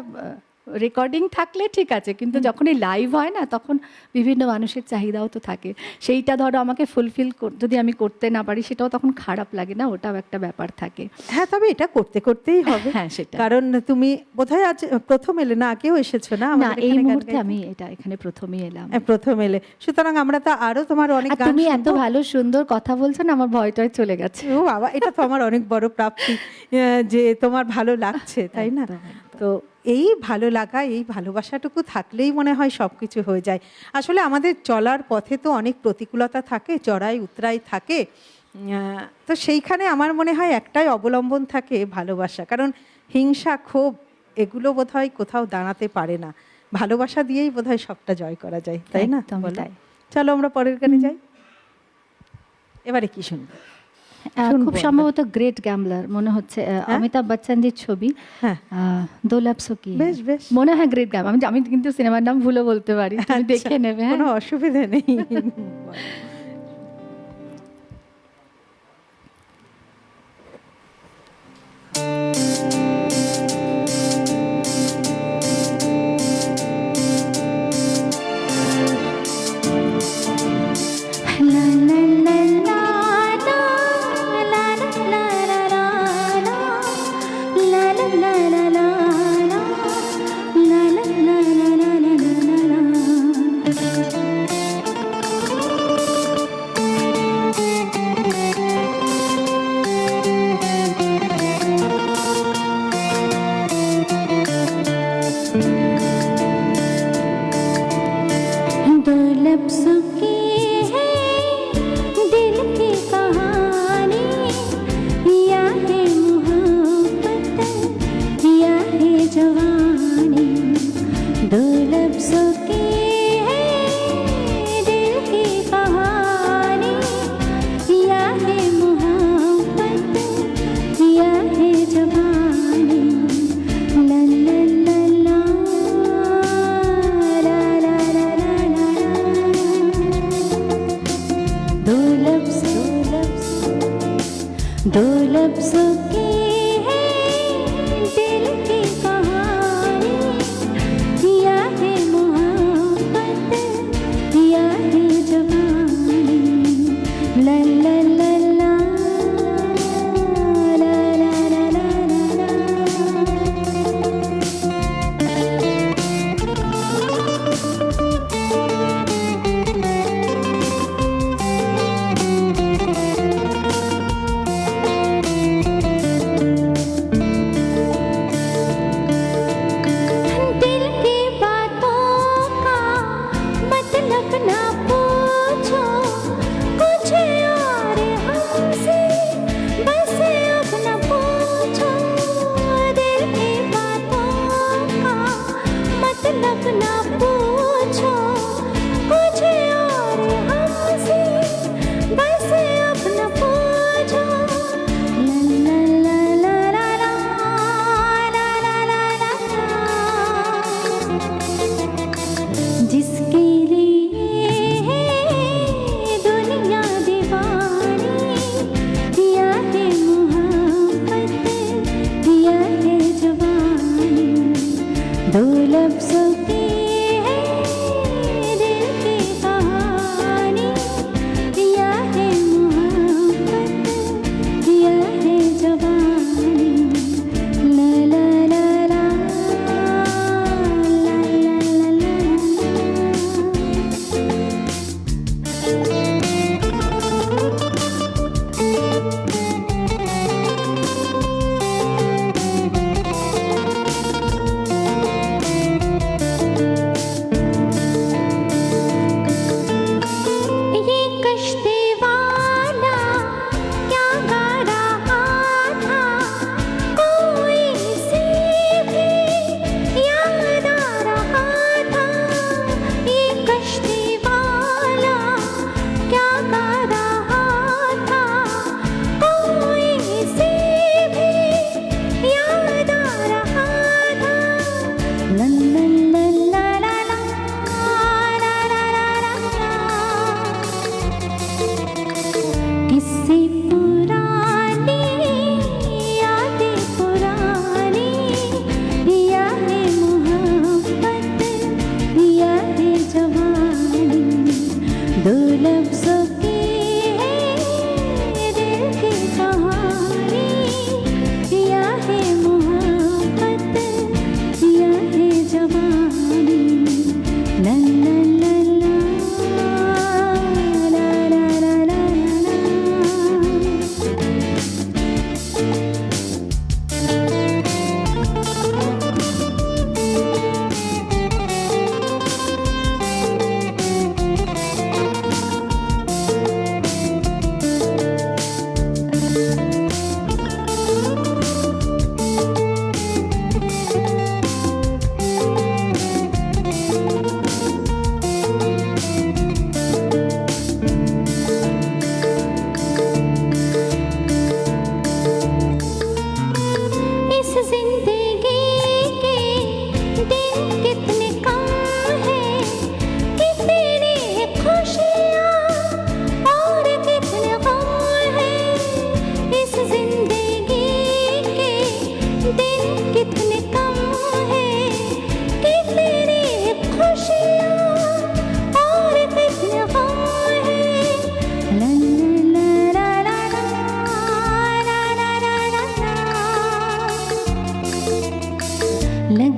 রেকর্ডিং থাকলে ঠিক আছে, কিন্তু যখন এই লাইভ হয় না তখন বিভিন্ন মানুষের চাহিদাও তো থাকে, সেইটা ধরো আমাকে ফুলফিল যদি আমি করতে না পারি সেটাও তখন খারাপ লাগে না, ওটাও একটা ব্যাপার থাকে। হ্যাঁ, তবে এটা করতে করতেই হবে। হ্যাঁ, সেটা। কারণ তুমি বোধহয় আজ প্রথম এলে, না আগেও এসেছো না না, আমাদের এই এখানে গান মুহূর্তে গাইতে? আমি এখানে প্রথমেই এলাম। হ্যাঁ, প্রথম এলে, সুতরাং আমরা তো আরো তোমার অনেক আর গান তুমি এত শুনবো। ভালো সুন্দর কথা বলছো না, আমার ভয় টয় চলে গেছে। ও বাবা, এটা তো আমার অনেক বড় প্রাপ্তি যে তোমার ভালো লাগছে, তাই না? একদম, একদম। তো এই ভালো লাগা, এই ভালোবাসাটুকু থাকলেই মনে হয় সবকিছু হয়ে যায়। আসলে আমাদের চলার পথে তো অনেক প্রতিকূলতা থাকে, চড়াই উতরাই থাকে, তো সেইখানে আমার মনে হয় একটাই অবলম্বন থাকে, ভালোবাসা। কারণ হিংসা, ক্ষোভ এগুলো বোধহয় কোথাও দাঁড়াতে পারে না, ভালোবাসা দিয়েই বোধহয় সবটা জয় করা যায়, তাই না? একদমই বলো? তাই। চলো আমরা পরের গানে যাই। এবারে কি শুনবো? শুনবো খুব আমরা। সম্ভবত গ্রেট গ্যাম্বলার মনে হচ্ছে, অমিতাভ বচ্চনজির ছবি, হ্যাঁ। দো লফজোঁ কি বেশ, বেশ। মনে হয় গ্রেট গ্যাম্বলার। আমি কিন্তু সিনেমার নাম ভুলে বলতে পারি, তুমি আচ্ছা, দেখে নেবে। হ্যাঁ, কোনো অসুবিধা নেই। লা লা লা লা লা লা লা লা লা লা লা লা লা লা दो लफ्ज़ों की है दिल की कहानी, या है मोहब्बत या है जवानी। दो लफ्ज़ों की है दिल की कहानी, या है मोहब्बत या है जवानी। ला ला ला ला ला ला ला ला ला। दो लफ्ज़ों की है दिल की कहानी, या है मोहब्बत या है जवानी। ला ला ला ला ला ला ला ला ला।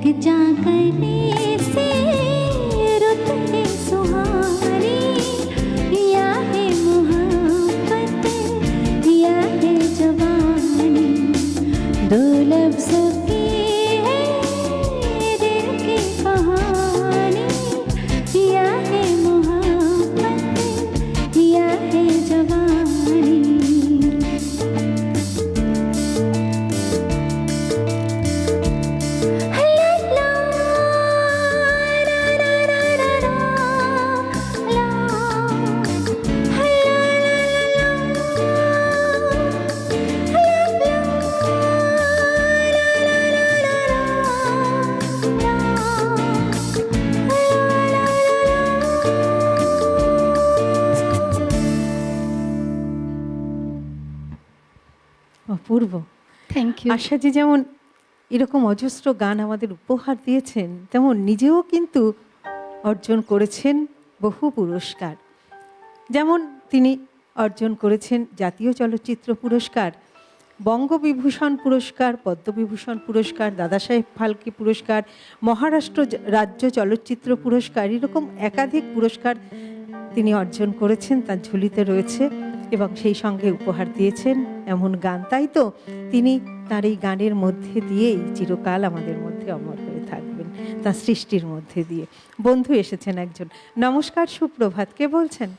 जा करने से रुत है सुहानी, या है मोहब्बत या है जवानी, दो लफ्ज़ों की है दिल की कहानी, या है मोहब्बत या है जवानी। অপূর্ব। Thank you. আশাজি যেমন এরকম অজস্র গান আমাদের উপহার দিয়েছেন, তেমন নিজেও কিন্তু অর্জন করেছেন বহু পুরস্কার। যেমন তিনি অর্জন করেছেন জাতীয় চলচ্চিত্র পুরস্কার, বঙ্গবিভূষণ পুরস্কার, পদ্মবিভূষণ পুরস্কার, দাদাসাহেব ফালকে পুরস্কার, মহারাষ্ট্র রাজ্য চলচ্চিত্র পুরস্কার, এরকম একাধিক পুরস্কার তিনি অর্জন করেছেন, তার ঝুলিতে রয়েছে এবং সেই সঙ্গে উপহার দিয়েছেন এমন গান। তাই তো তিনি তার এই গানের মধ্যে দিয়েই চিরকাল আমাদের মধ্যে অমর হয়ে থাকবেন, তার সৃষ্টির মধ্যে দিয়ে। বন্ধু এসেছেন একজন। নমস্কার, সুপ্রভাত, কে বলছেন?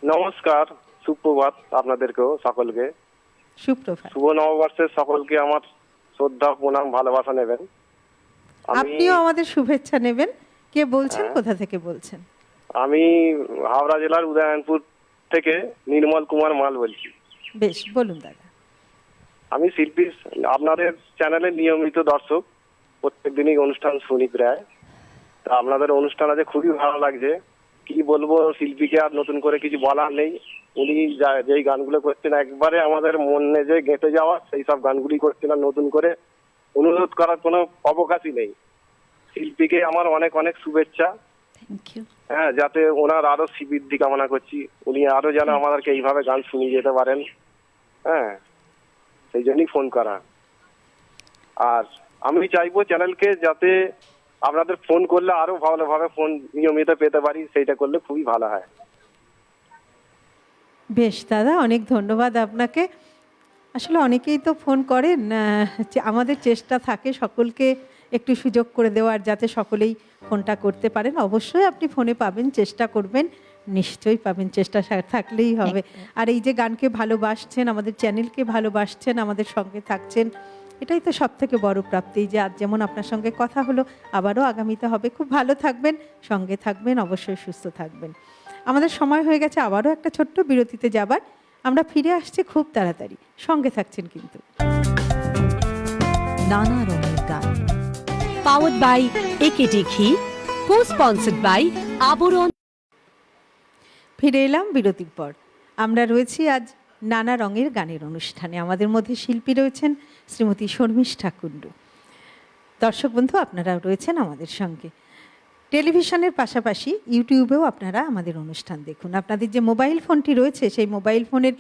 নমস্কার, সুপ্রভাত আপনাদেরকেও সকলকে। সুপ্রভাত। শুভ নববর্ষের সকলকে আমার শ্রদ্ধা, প্রণাম, ভালোবাসা নেবেন। আপনিও আমাদের শুভেচ্ছা নেবেন। কে বলছেন, কোথা থেকে বলছেন? আমি হাওড়া জেলার উদয়নপুর থেকে নির্মল কুমার মাল বলছি। বেশ, বলুন দাদা। আমি শিল্পী, আপনাদের চ্যানেলের নিয়মিত দর্শক, প্রত্যেকদিনই অনুষ্ঠান শুনি প্রায়। তা আপনাদের অনুষ্ঠান আছে, খুবই ভালো লাগছে। কি বলবো, শিল্পীকে আর নতুন করে কিছু বলার নেই। উনি যেই গানগুলো করছেন একবারে আমাদের মনে যে গেঁথে যাওয়া, সেই সব গানগুলি করছেন, আর নতুন করে অনুরোধ করার কোনো অবকাশই নেই। শিল্পীকে আমার অনেক অনেক শুভেচ্ছা। Thank you. হ্যাঁ, যাতে ওনার আরো শ্রীবৃদ্ধি কামনা করছি, উনি আরো যেন আমাদেরকে এইভাবে গান শুনিয়ে যেতে পারেন। হ্যাঁ, সেই জন্যই ফোন করা। আর আমি চাইবো চ্যানেলকে যাতে আপনাদের ফোন করলে আরো ভালোভাবে ফোন নিয়মিত পেতে পারি, সেইটা করলে খুবই ভালো হয়। বেশ দাদা, অনেক ধন্যবাদ আপনাকে। আসলে অনেকেই তো ফোন করেন, আমাদের চেষ্টা থাকে সকলকে একটু সুযোগ করে দেওয়ার, যাতে সকলেই ফোনটা করতে পারেন। অবশ্যই আপনি ফোনে পাবেন, চেষ্টা করবেন, নিশ্চয়ই পাবেন, চেষ্টা থাকলেই হবে। আর এই যে গানকে ভালোবাসছেন, আমাদের চ্যানেলকে ভালোবাসছেন, আমাদের সঙ্গে থাকছেন, এটাই তো সব থেকে বড় প্রাপ্তি। যে আজ যেমন আপনার সঙ্গে কথা হলো, আবারও আগামীতে হবে। খুব ভালো থাকবেন, সঙ্গে থাকবেন, অবশ্যই সুস্থ থাকবেন। আমাদের সময় হয়ে গেছে আবারও একটা ছোট্ট বিরতিতে যাবার। আমরা ফিরে আসছি খুব তাড়াতাড়ি, সঙ্গে থাকছেন কিন্তু। নানা রঙের গান, পাওয়ার্ড বাই একেডি ঘি, কো স্পন্সর্ড বাই আবরণ। ফিরে এলাম বিরতির পর। আমরা রয়েছি আজ নানা রঙের গানের অনুষ্ঠানে। আমাদের মধ্যে শিল্পী রয়েছেন শ্রীমতী শর্মিষ্ঠা কুণ্ডু। দর্শক বন্ধু, আপনারা রয়েছেন আমাদের সঙ্গে। টেলিভিশনের পাশাপাশি ইউটিউবেও আপনারা আমাদের অনুষ্ঠান দেখুন। আপনাদের যে মোবাইল ফোনটি রয়েছে, সেই মোবাইল ফোনের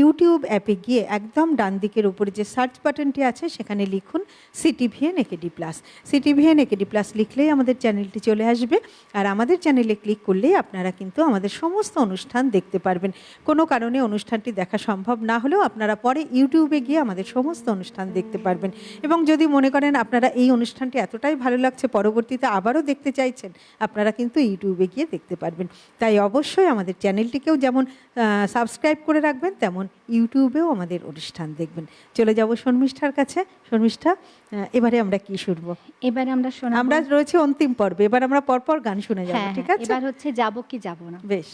ইউটিউব অ্যাপে গিয়ে একদম ডান দিকের উপরে যে সার্চ বাটনটি আছে, সেখানে লিখুন CTVN AKD plus. CTVN AKD plus লিখলেই আমাদের চ্যানেলটি চলে আসবে। আর আমাদের চ্যানেলে ক্লিক করলেই আপনারা কিন্তু আমাদের সমস্ত অনুষ্ঠান দেখতে পারবেন। কোনো কারণে অনুষ্ঠানটি দেখা সম্ভব না হলেও আপনারা পরে ইউটিউবে গিয়ে আমাদের সমস্ত অনুষ্ঠান দেখতে পারবেন। এবং যদি মনে করেন আপনারা এই অনুষ্ঠানটি এতটাই ভালো লাগছে, পরবর্তীতে আবারও দেখতে চাইছেন, আপনারা কিন্তু ইউটিউবে গিয়ে দেখতে পারবেন। তাই অবশ্যই আমাদের চ্যানেলটিকেও যেমন সাবস্ক্রাইব করে রাখবেন, তেমন ইউটিউবেও আমাদের অনুষ্ঠান দেখবেন। চলে যাব শর্মিষ্ঠার কাছে। শর্মিষ্ঠা, এবারে আমরা কি শুনবো? এবারে আমরা শোনাবো, আমরা রয়েছে অন্তিম পর্বে, এবার আমরা পরপর গান শুনে যাবো, হ্যাঁ, ঠিক আছে? এবার হচ্ছে যাবো কি যাবো না। বেশ।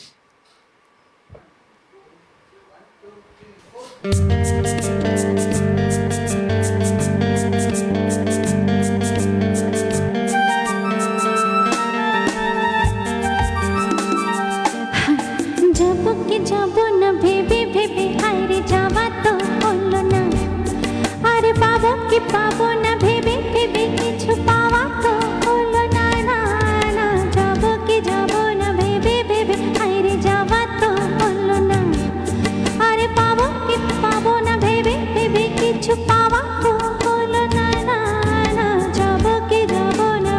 যাবো কি যাবো না ভেবে ভেবে হায়রে যাওয়া তো হলো না, আরে পাবো কি পাবো না ভেবে ভেবে কিছু পাওয়া তো হলো না। না না, যাবো কি যাবো না ভেবে ভেবে হায়রে যাওয়া তো হলো না, আরে পাবো কি পাবো না ভেবে ভেবে কিছু পাওয়া তো হলো না। না না, যাবো কি যাবো না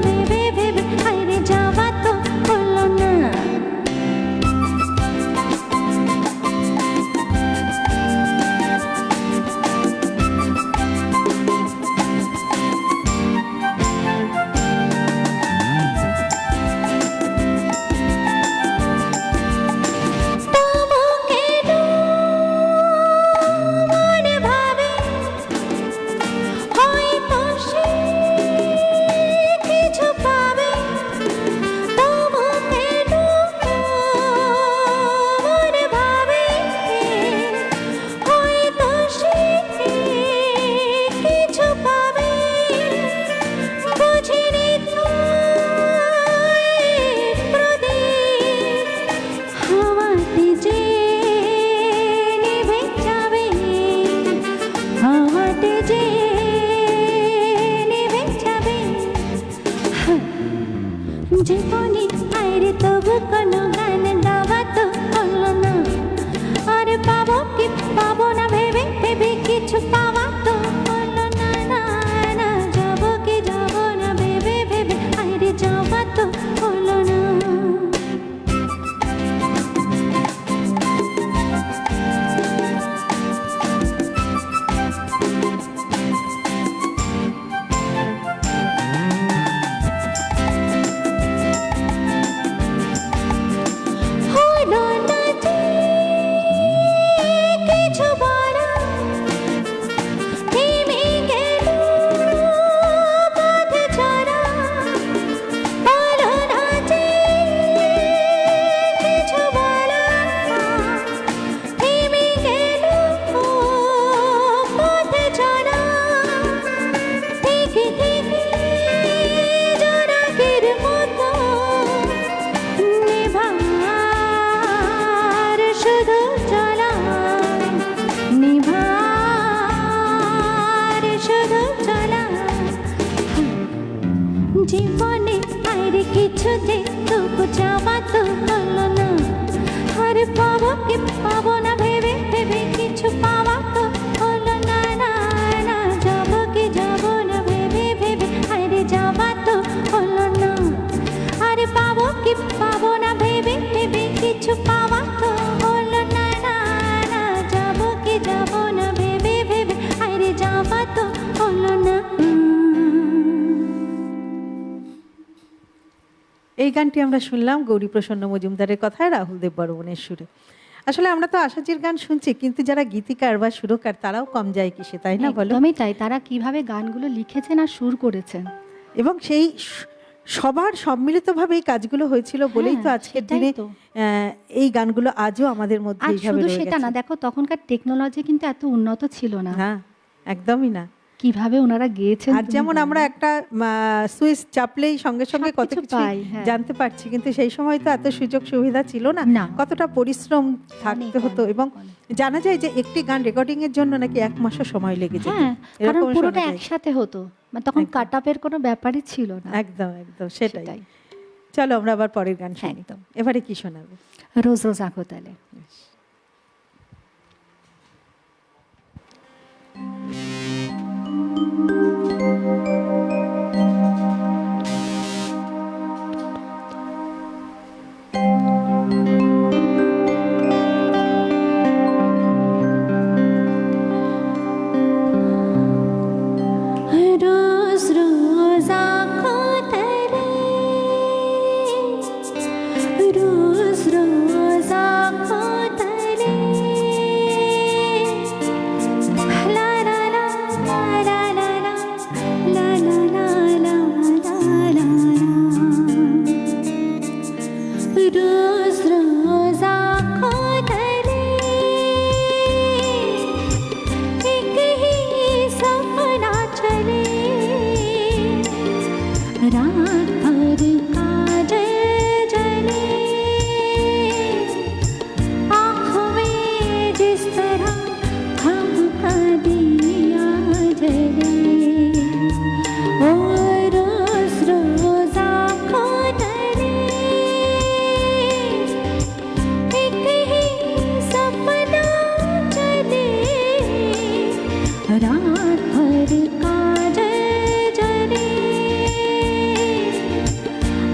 জীবনে আর কিছু যে তবু যাওয়া তো হলো না। আর পাবো কি পাবো না ভেবে ভেবে কিছু পাওয়া তো হলো না, না না। যাবো কি যাবো না ভেবে ভেবে আরে যাওয়া তো হলো না। আর পাবো কি পাবো না ভেবে ভেবে কিছু পাওয়া তো হলো না, না না। যাবো কি যাবো না ভেবে ভেবে আরে যাওয়া তো হলো না। এই গানটি আমরা শুনলাম গৌরীপ্রসন্ন মজুমদারের কথায় রাহুল দেব বর্মনের সুরে। আসলে আমরা তো আশাজির গান শুনছি, কিন্তু যারা গীতিকার বা সুরকার তারাও কম যায় কিসে, তাই না বলো? একদমই তাই। তারা কিভাবে গানগুলো লিখেছেন আর সুর করেছেন। এবং সেই সবার সম্মিলিতভাবে এই কাজগুলো হয়েছিল বলেই তো আজকের সেটাই দিনে তো। এই গানগুলো আজও আমাদের মধ্যে আর এইভাবে শুধু রয়ে সেটা না, গেছে। দেখো তখনকার টেকনোলজি কিন্তু এত উন্নত ছিল না। না, একদমই না। কিভাবে ওনারা গেয়েছেন আর তুমি যেমন জানো। আমরা একটা সুইচ চাপলেই সঙ্গে সঙ্গে কত সবকিছু কিছু পাই, হ্যাঁ। জানতে পারছি, কিন্তু সেই সময় তো এত সুযোগ সুবিধা ছিল না। না। কতটা পরিশ্রম থাকতে অনেক, হতো, অনেক, এবং অনেক। জানা যায় যে একটি গান রেকর্ডিং এর জন্য নাকি 1 মাসও সময় লেগে যেত। হ্যাঁ, কারণ এরকম পুরোটা শোনা যায়। একসাথে হতো, মানে তখন একদম। কাট আপের কোনো ব্যাপারই ছিল না। একদম একদম সেটাই। সেটাই। চলো আমরা আবার পরের গান শুনি। একদম। এবারে কি শোনাবে? রোজ রোজ আঁখো তালে। रोज रोज आँखों तले, रोज रोज आँखों तले, ला ला ला ला ला ला ला ला ला ला ला। रोज रोज आँखों तले एक ही सपना चले, रात भर काजल जले, आँखों में जिस तरह हमका दिया जले। ओ रोज रोज आँखों तले एक ही सपना चले, रात भर काजल जले,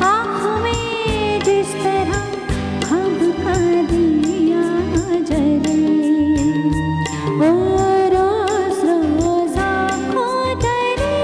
आँखों में जिस तरह हमका दिया जले। ओ रोज रोज आँखों तले।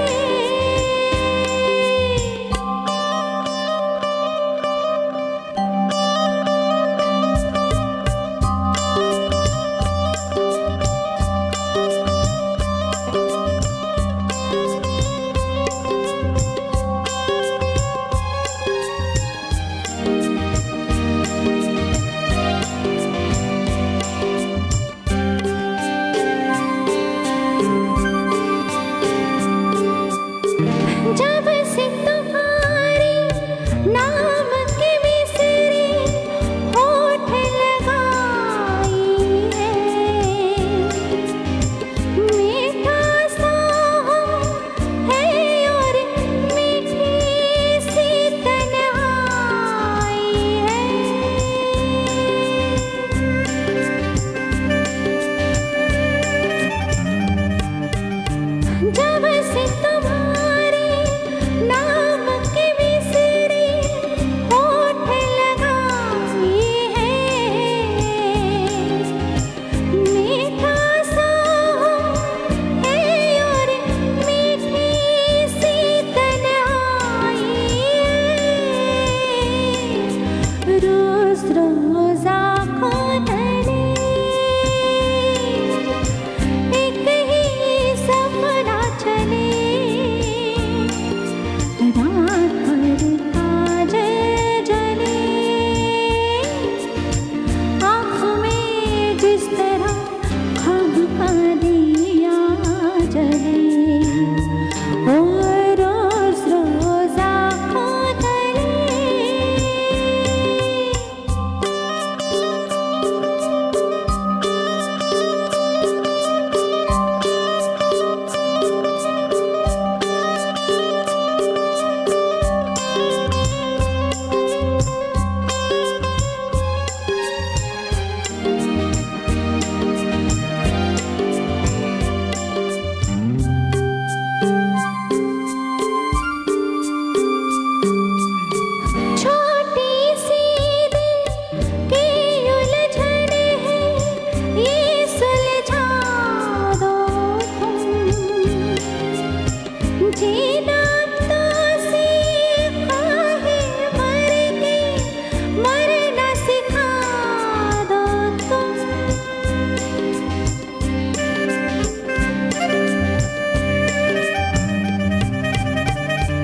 जब से तुम्हारे नाम की मिसरी होठ लगाई है, मीठा सा है और मीठी सी तन्हाई है। जब से तुम्हारे नाम की मिसरी होठ लगाई है, मीठा सा है और मीठी सी तन्हाई है। रोज रोज आँखों तले एक ही सपना चले, जीना तो सीखा है मर के मरना सिखा दो तुम।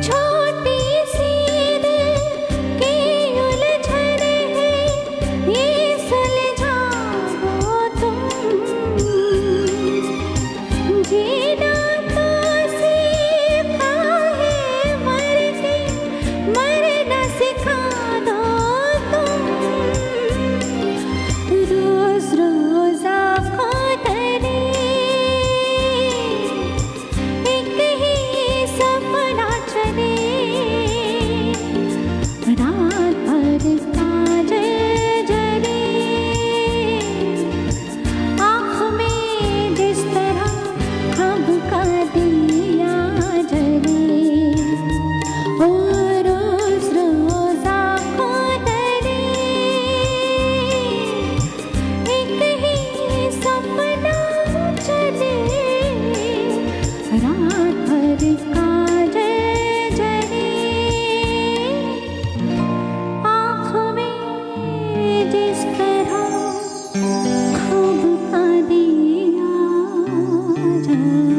छोटी सी दिल की उलझन है ये सुलझा दो तुम। जीना तो सीखा है मर के मरना सिखा दो तुम। रोज रोज आँखों तरे एक ही सपना चले। रात भर काजल जले आँख में जिस तरह खब का दिया जले। ओ रोज रोज आँखों तरे एक ही सपना चले। रात भर काजल जले आँख में जिस तरह खब का दिया जले।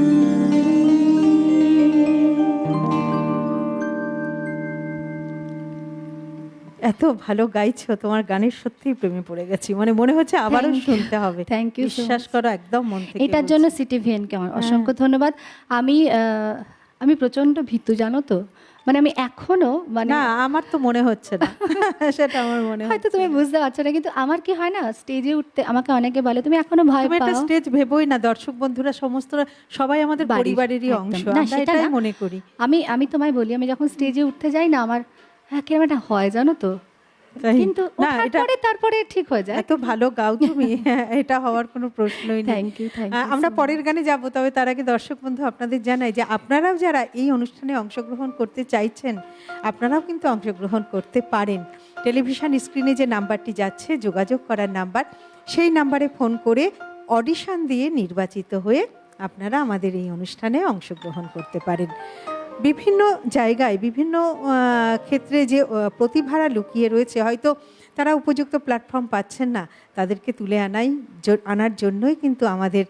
এত ভালো গাইছো, তোমার গানের সত্যিই প্রেমে পড়ে গেছি, মানে মনে হচ্ছে আবারও Thank you. শুনতে হবে। Thank you so বিশ্বাস much. করো, একদম মন থেকে এটার বলছি। জন্য সিটিভিএনকে আমার অসংখ্য ধন্যবাদ। আমি প্রচন্ড ভীতু জানো তো, মানে আমি এখনো মানে না, আমার তো মনে হচ্ছে না সেটা আমার মনে হয়তো হচ্ছে তুমি বুঝতে পারছো না, কিন্তু আমার কি হয় না, স্টেজে উঠতে আমাকে অনেকে বলে তুমি এখনো ভয় তুমি একটা পাও। স্টেজ ভেবোই না, দর্শক বন্ধুরা সমস্ত সবাই আমাদের বাড়ির, পরিবারেরই একদম। অংশ, না, আমরা সেটা এটাই না। মনে করি। আমি তোমায় বলি, আমি যখন স্টেজে উঠতে যাই না, আমার কিরকম একটা হয় জানো তো, তাই? কিন্তু না, ওঠার এটা পরে তারপরে ঠিক হয়ে যায়। এত ভালো গাও তুমি, এটা হওয়ার কোনো প্রশ্নই নেই। Thank you, thank you আমরা so much. পরের গানে যাব, তবে তার আগে দর্শক বন্ধু আপনাদের জানাই যে আপনারাও যারা এই অনুষ্ঠানে অংশগ্রহণ করতে চাইছেন, আপনারাও কিন্তু অংশগ্রহণ করতে পারেন। টেলিভিশন স্ক্রিনে যে নাম্বারটি যাচ্ছে যোগাযোগ করার নাম্বার, সেই নাম্বারে ফোন করে অডিশন দিয়ে নির্বাচিত হয়ে আপনারা আমাদের এই অনুষ্ঠানে অংশগ্রহণ করতে পারেন। বিভিন্ন জায়গায় বিভিন্ন ক্ষেত্রে যে প্রতিভারা লুকিয়ে রয়েছে, হয়তো তারা উপযুক্ত প্ল্যাটফর্ম পাচ্ছেন না, তাদেরকে তুলে আনার জন্যই কিন্তু আমাদের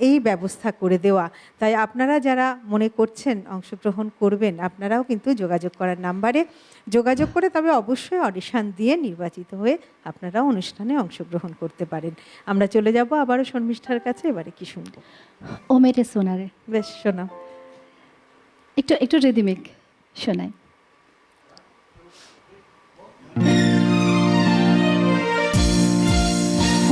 এই ব্যবস্থা করে দেওয়া। তাই আপনারা যারা মনে করছেন অংশগ্রহণ করবেন, আপনারাও কিন্তু যোগাযোগ করার নাম্বারে যোগাযোগ করে তবে অবশ্যই অডিশন দিয়ে নির্বাচিত হয়ে আপনারাও অনুষ্ঠানে অংশগ্রহণ করতে পারেন। আমরা চলে যাব আবারও শর্মিষ্ঠার কাছে, এবারে কি শুনবো? ও মেরে সোনারে, বেশ, শোনাও। একটু রিদিমিক শোনাই।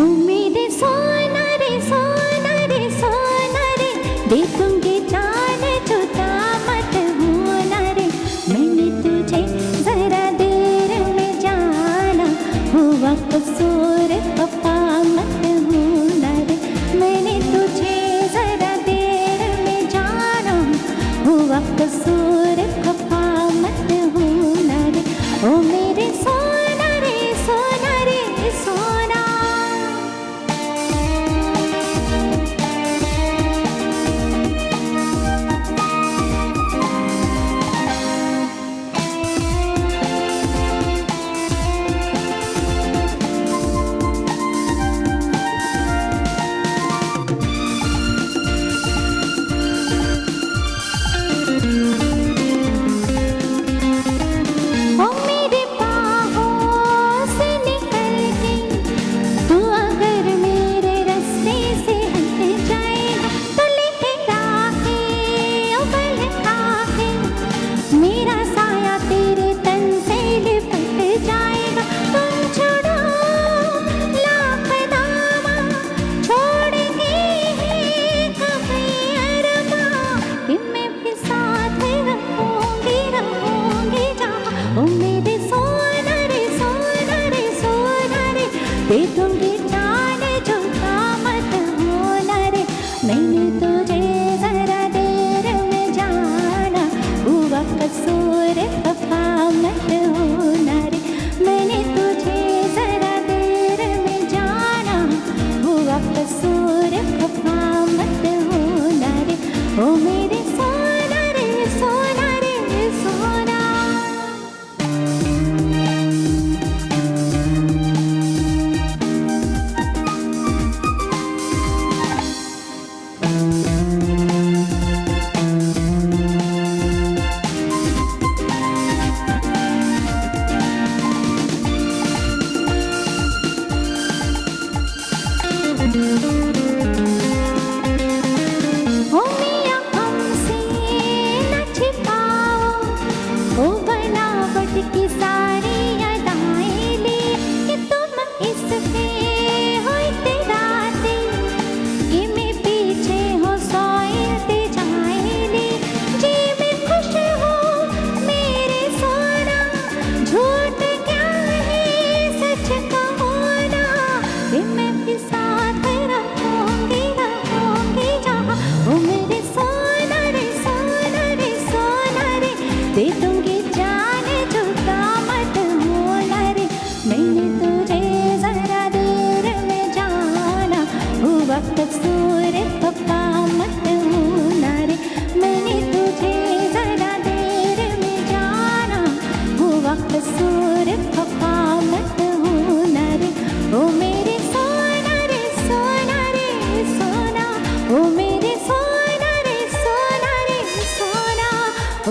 ओ मेरे सोना रे सोना रे सोना रे, दे दूंगी जान जुदा मत होना रे। मैंने तुझे जरा देर में जाना, हुआ कसूर खफा मत होना रे। मैंने तुझे जरा देर में जाना, हुआ कसूर खफा मत होना रे। ओ मेरे सोना रे सोना रे सोना। ओ मेरे बाहों से निकल के तू अगर मेरे रास्ते से हट जाएगा, तो लेके राहें उबल खाके मेरा साया तेरे तन से लिपट जाएगा। तुम छोड़ो लाख दामा, छोड़ेंगे कभी अरमा, कि मैं भी साथ रहूंगी रहूंगी जहाँ। ओ मेरे सोना रे सोना रे सोना रे, दे दूंगी जान जुदा मत होना रे। मैंने तुझे जरा देर में जाना, हुआ कसूर खफा मत होना रे। मैंने तुझे जरा देर में जाना, हुआ कसूर खफा मत होना रे। ओ मेरे सोना रे दे दूंगी जान जुदा मत होना रे मैंने तुझे जरा दूर में जाना वो वक्त सूर पप्पा मत होना रे मैंने तुझे जरा देर में जाना वो वक्त सूर पप्पा मत होना रे ओ मेरे सोना रे सोना रे सोना ओ मेरे सोना रे सोना रे सोना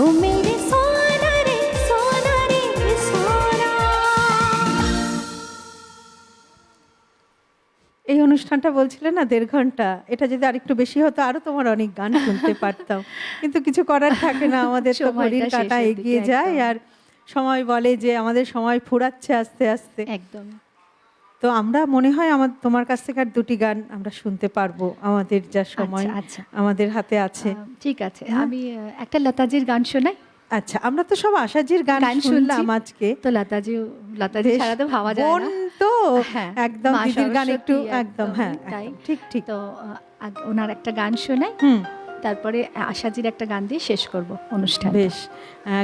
ओ मेरे सोना रे सोना रे सोना। এই অনুষ্ঠানটা বলছিলে না 1.5 ঘন্টা, এটা যদি আরেকটু বেশি হতো আরো তোমার অনেক গান শুনতে পারতাম, কিন্তু কিছু করার থাকে না, আমাদের তো সময়টা ঘড়ির কাঁটা শেষের এগিয়ে দিকে যায়, একদম। আর সময় বলে যে আমাদের সময় ফুরাচ্ছে আস্তে আস্তে। একদম। তো আমরা মনে হয় তোমার কাছ থেকে আর 2টি গান আমরা শুনতে পারবো, আমাদের যা সময় আচ্ছা। আমাদের হাতে আছে। ঠিক আছে, আমি একটা লতাজির গান শোনাই। আচ্ছা, আমরা তো সব আশাজির গান গান শুনলাম শুনছি। আজকে। তো লতাজি বেশ, ছাড়া তো ভাবা যায় বোন না। তো হ্যাঁ, একদম মা দিদির গান একটু সরস্বতী একদম, হ্যাঁ তাই। একদম, ঠিক ঠিক। তো ওনার একটা গান শোনাই, হুম, তারপরে আশাজির একটা গান দিয়ে শেষ করব অনুষ্ঠান। বেশ,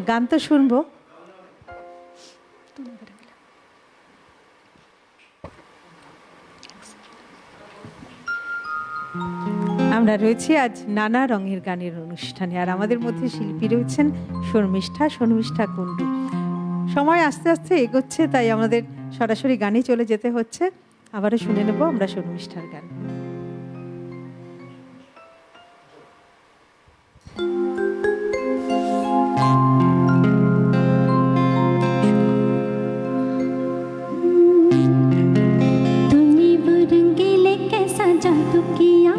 গান তো শুনবো। আমরা রয়েছি আজ নানা রঙের গানের অনুষ্ঠানে, আর আমাদের মধ্যে শিল্পী রয়েছেন শর্মিষ্ঠা কুণ্ডু। সময় আস্তে আস্তে এগোচ্ছে, তাই আমাদের সরাসরি গানে চলে যেতে হচ্ছে। আবারও শুনে নেব আমরা শর্মিষ্ঠার গান। तूने वो रंगीले कैसा जादू किया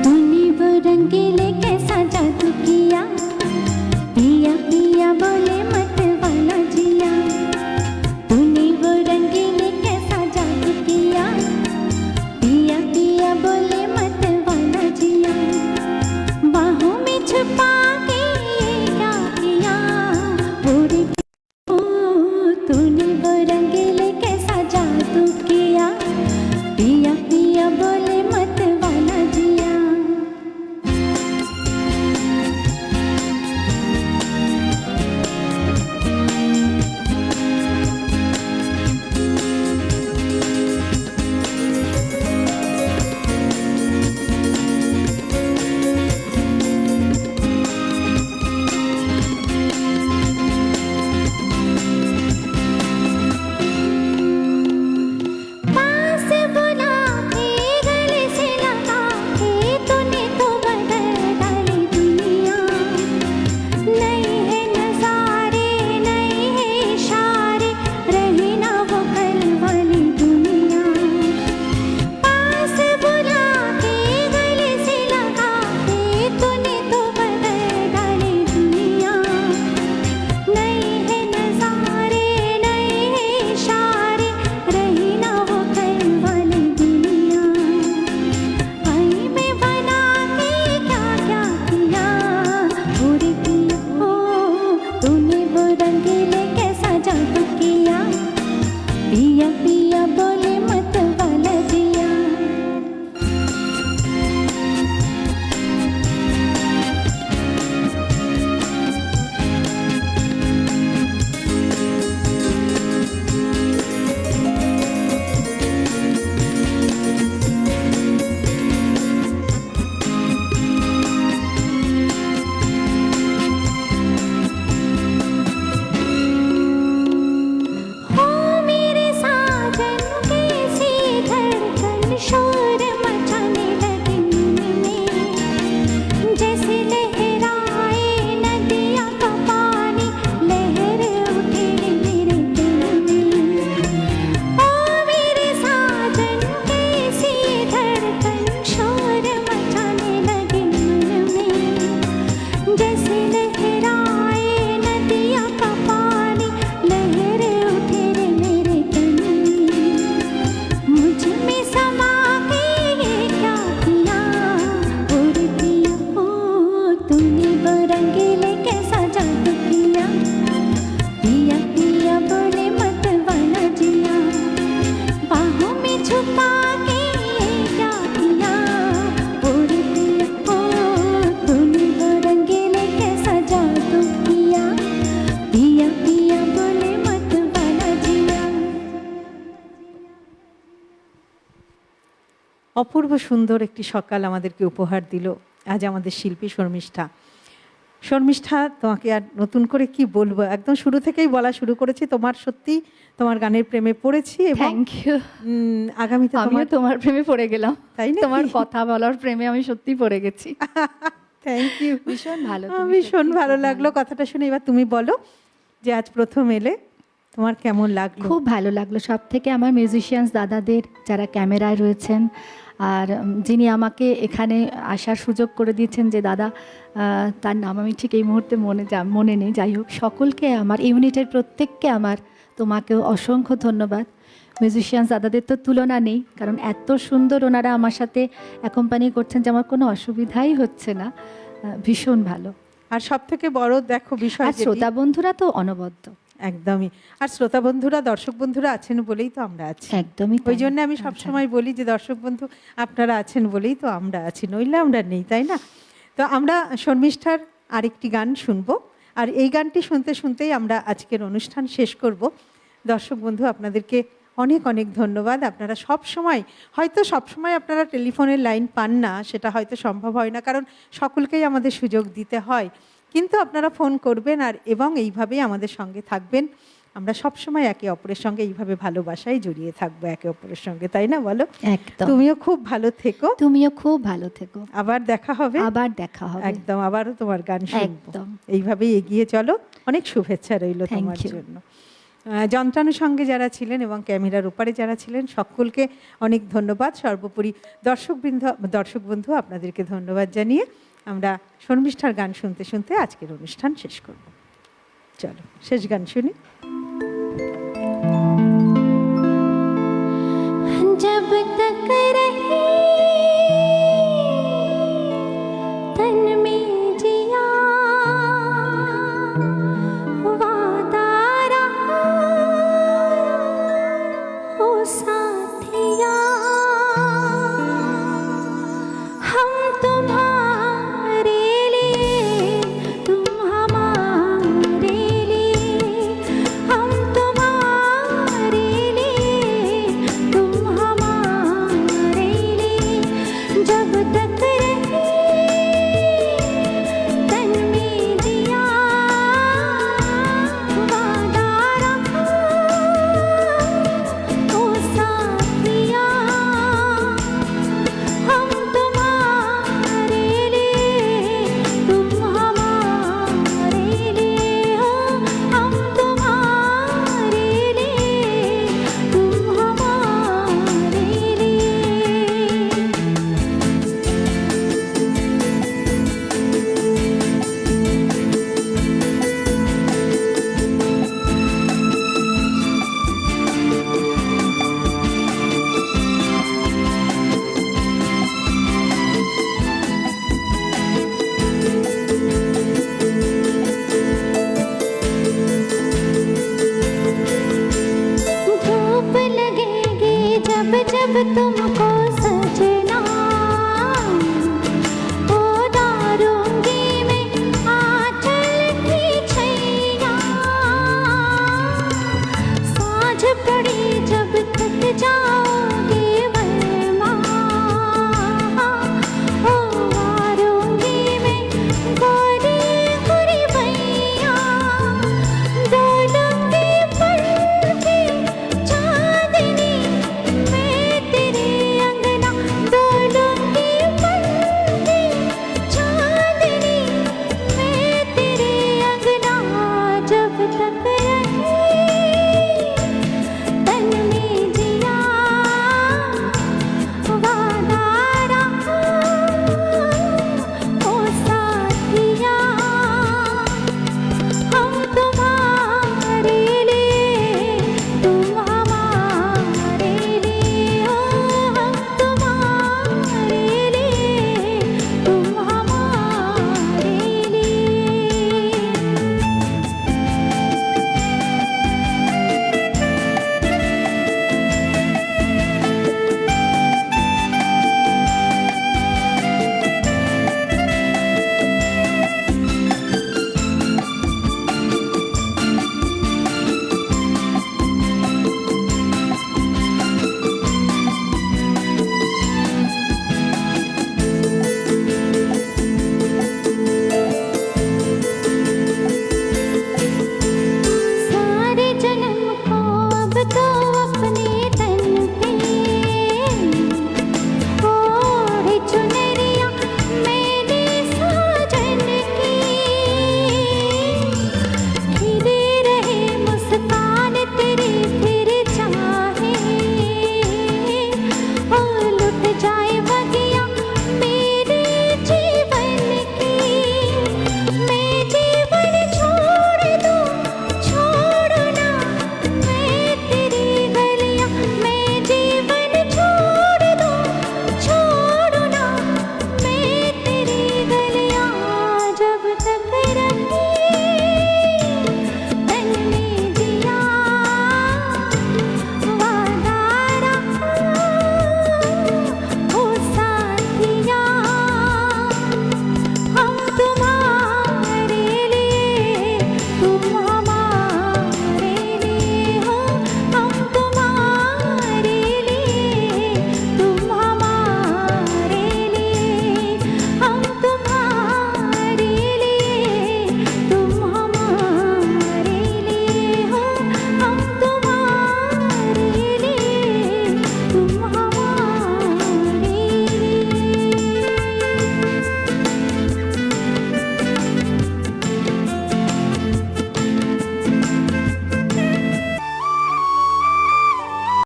तूने वो रंगीले कैसा जादू किया पिया पिया बोले मत वाला जिया तूने वो रंगीले कैसा जादू किया पिया पिया बोले मत वाला जिया बाहों में छुपा के क्या किया पूरी तूने वो रंगीले कैसा जादू किया पिया पिया बोले मत वाला जिया অপূর্ব সুন্দর একটি সকাল আমাদেরকে উপহার দিল আজ আমাদের শিল্পী শর্মিষ্ঠা। শর্মিষ্ঠা, তোমাকে আর নতুন করে কি বলবো, একদম শুরু থেকেই বলা শুরু করেছি, তোমার সত্যি তোমার গানের প্রেমে পড়েছি এবং থ্যাংক ইউ। আগামীতে আমিও তোমার প্রেমে পড়ে গেলাম, তাই না? তোমার কথা বলার প্রেমে আমি সত্যি পড়ে গেছি। থ্যাংক ইউ, ভীষণ ভালো, তুমি ভীষণ সত্যি ভালো খুব লাগলো কথাটা শুনে। এবার তুমি বলো যে আজ প্রথম এলে তোমার কেমন লাগলো? খুব ভালো লাগলো। সব থেকে আমার মিউজিশিয়ানস দাদাদের যারা ক্যামেরায় রয়েছেন আর যিনি আমাকে এখানে আসার সুযোগ করে দিয়েছেন যে দাদা, তার নাম আমি ঠিক এই মুহূর্তে মনে নেই, যাই হোক, সকলকে আমার ইউনিটের প্রত্যেককে আমার তোমাকেও অসংখ্য ধন্যবাদ। মিউজিশিয়ানস দাদাদের তো তুলনা নেই, কারণ এত সুন্দর ওনারা আমার সাথে অ্যাকম্পানি করছেন যে আমার কোনো অসুবিধাই হচ্ছে না। ভীষণ ভালো। আর সব থেকে বড় দেখো বিষয়, আর শ্রোতা বন্ধুরা তো অনবদ্য। একদমই, আর শ্রোতা বন্ধুরা দর্শক বন্ধুরা আছেন বলেই তো আমরা আছি। একদমই ওই জন্য আমি সবসময় বলি যে দর্শক বন্ধু আপনারা আছেন বলেই তো আমরা আছি, নইলে আমরা নেই, তাই না? তো আমরা শর্মিষ্ঠার আরেকটি গান শুনবো, আর এই গানটি শুনতে শুনতেই আমরা আজকের অনুষ্ঠান শেষ করব। দর্শক বন্ধু, আপনাদেরকে অনেক অনেক ধন্যবাদ। আপনারা সব সময় আপনারা টেলিফোনের লাইন পান না, সেটা হয়তো সম্ভব হয় না, কারণ সকলকেই আমাদের সুযোগ দিতে হয়, কিন্তু আপনারা ফোন করবেন আর এবং এইভাবেই আমাদের সঙ্গে থাকবেন। আমরা সবসময় একে অপরের সঙ্গে এইভাবে ভালোবাসায় জড়িয়ে থাকবো একে অপরের সঙ্গে, তাই না? বলো। একদম। তুমিও খুব ভালো থেকো। তুমিও খুব ভালো থেকো। আবার দেখা হবে। আবার দেখা হবে। একদম, আবারও তোমার গান শুনবো। একদম। এইভাবেই এগিয়ে চলো। অনেক শুভেচ্ছা রইল তোমার জন্য। যন্ত্রাণুর সঙ্গে যারা ছিলেন এবং ক্যামেরার ওপারে যারা ছিলেন সকলকে অনেক ধন্যবাদ। সর্বোপরি দর্শক বন্ধু আপনাদেরকে ধন্যবাদ জানিয়ে আমরা শর্মিষ্ঠার গান শুনতে শুনতে আজকের অনুষ্ঠান শেষ করব। চলো শেষ গান শুনি। जब तक